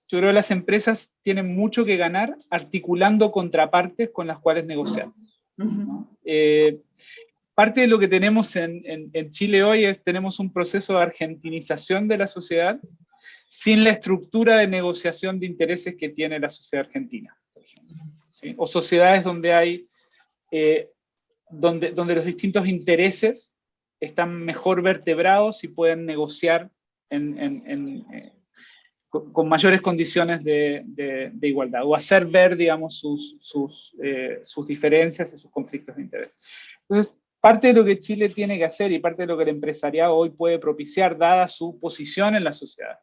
yo creo que las empresas tienen mucho que ganar articulando contrapartes con las cuales negociar, ¿no? Parte de lo que tenemos en Chile hoy tenemos un proceso de argentinización de la sociedad sin la estructura de negociación de intereses que tiene la sociedad argentina, por ejemplo, ¿sí? O sociedades donde hay, donde los distintos intereses están mejor vertebrados y pueden negociar con mayores condiciones de igualdad, o hacer ver, digamos, sus diferencias y sus conflictos de interés. Entonces, parte de lo que Chile tiene que hacer y parte de lo que el empresariado hoy puede propiciar, dada su posición en la sociedad,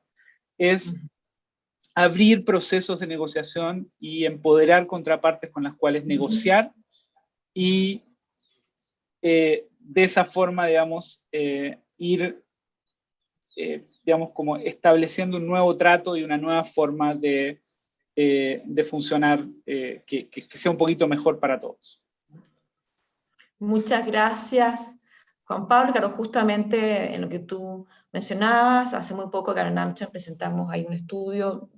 es abrir procesos de negociación y empoderar contrapartes con las cuales negociar y de esa forma, digamos, ir, digamos, como estableciendo un nuevo trato y una nueva forma de funcionar que sea un poquito mejor para todos. Muchas gracias, Juan Pablo. Claro, justamente en lo que tú mencionabas, hace muy poco acá en AmCham presentamos ahí un estudio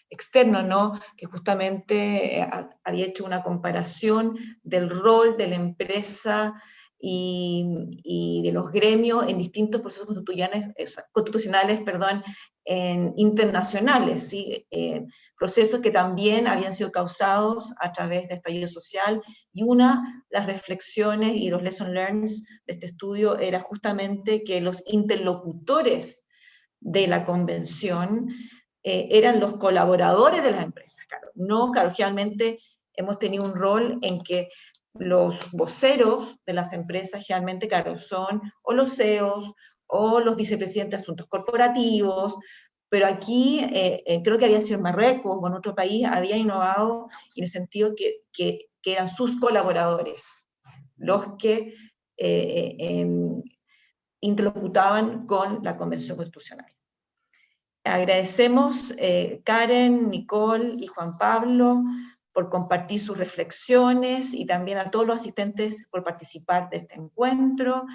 externo, ¿no? Que justamente había hecho una comparación del rol de la empresa y de los gremios en distintos procesos constitucionales, internacionales, ¿sí? Procesos que también habían sido causados a través de estallido social, y las reflexiones y los lessons learned de este estudio era justamente que los interlocutores de la convención eran los colaboradores de las empresas, claro. No, claro, generalmente hemos tenido un rol en que los voceros de las empresas generalmente, claro, son o los CEOs o los vicepresidentes de asuntos corporativos, pero aquí creo que había sido en Marruecos o en otro país, había innovado en el sentido que eran sus colaboradores los que interlocutaban con la Convención Constitucional. Agradecemos Karen, Nicole y Juan Pablo por compartir sus reflexiones y también a todos los asistentes por participar de este encuentro.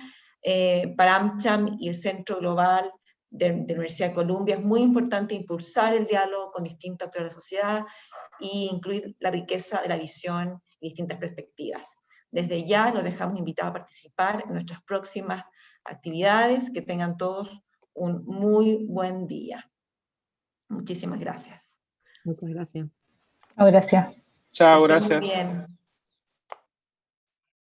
Para AmCham y el Centro Global de la Universidad de Columbia es muy importante impulsar el diálogo con distintos actores de la sociedad e incluir la riqueza de la visión y distintas perspectivas. Desde ya los dejamos invitados a participar en nuestras próximas actividades. Que tengan todos un muy buen día. Muchísimas gracias. Muchas gracias. Gracias. Chao, Que estén muy gracias. bien.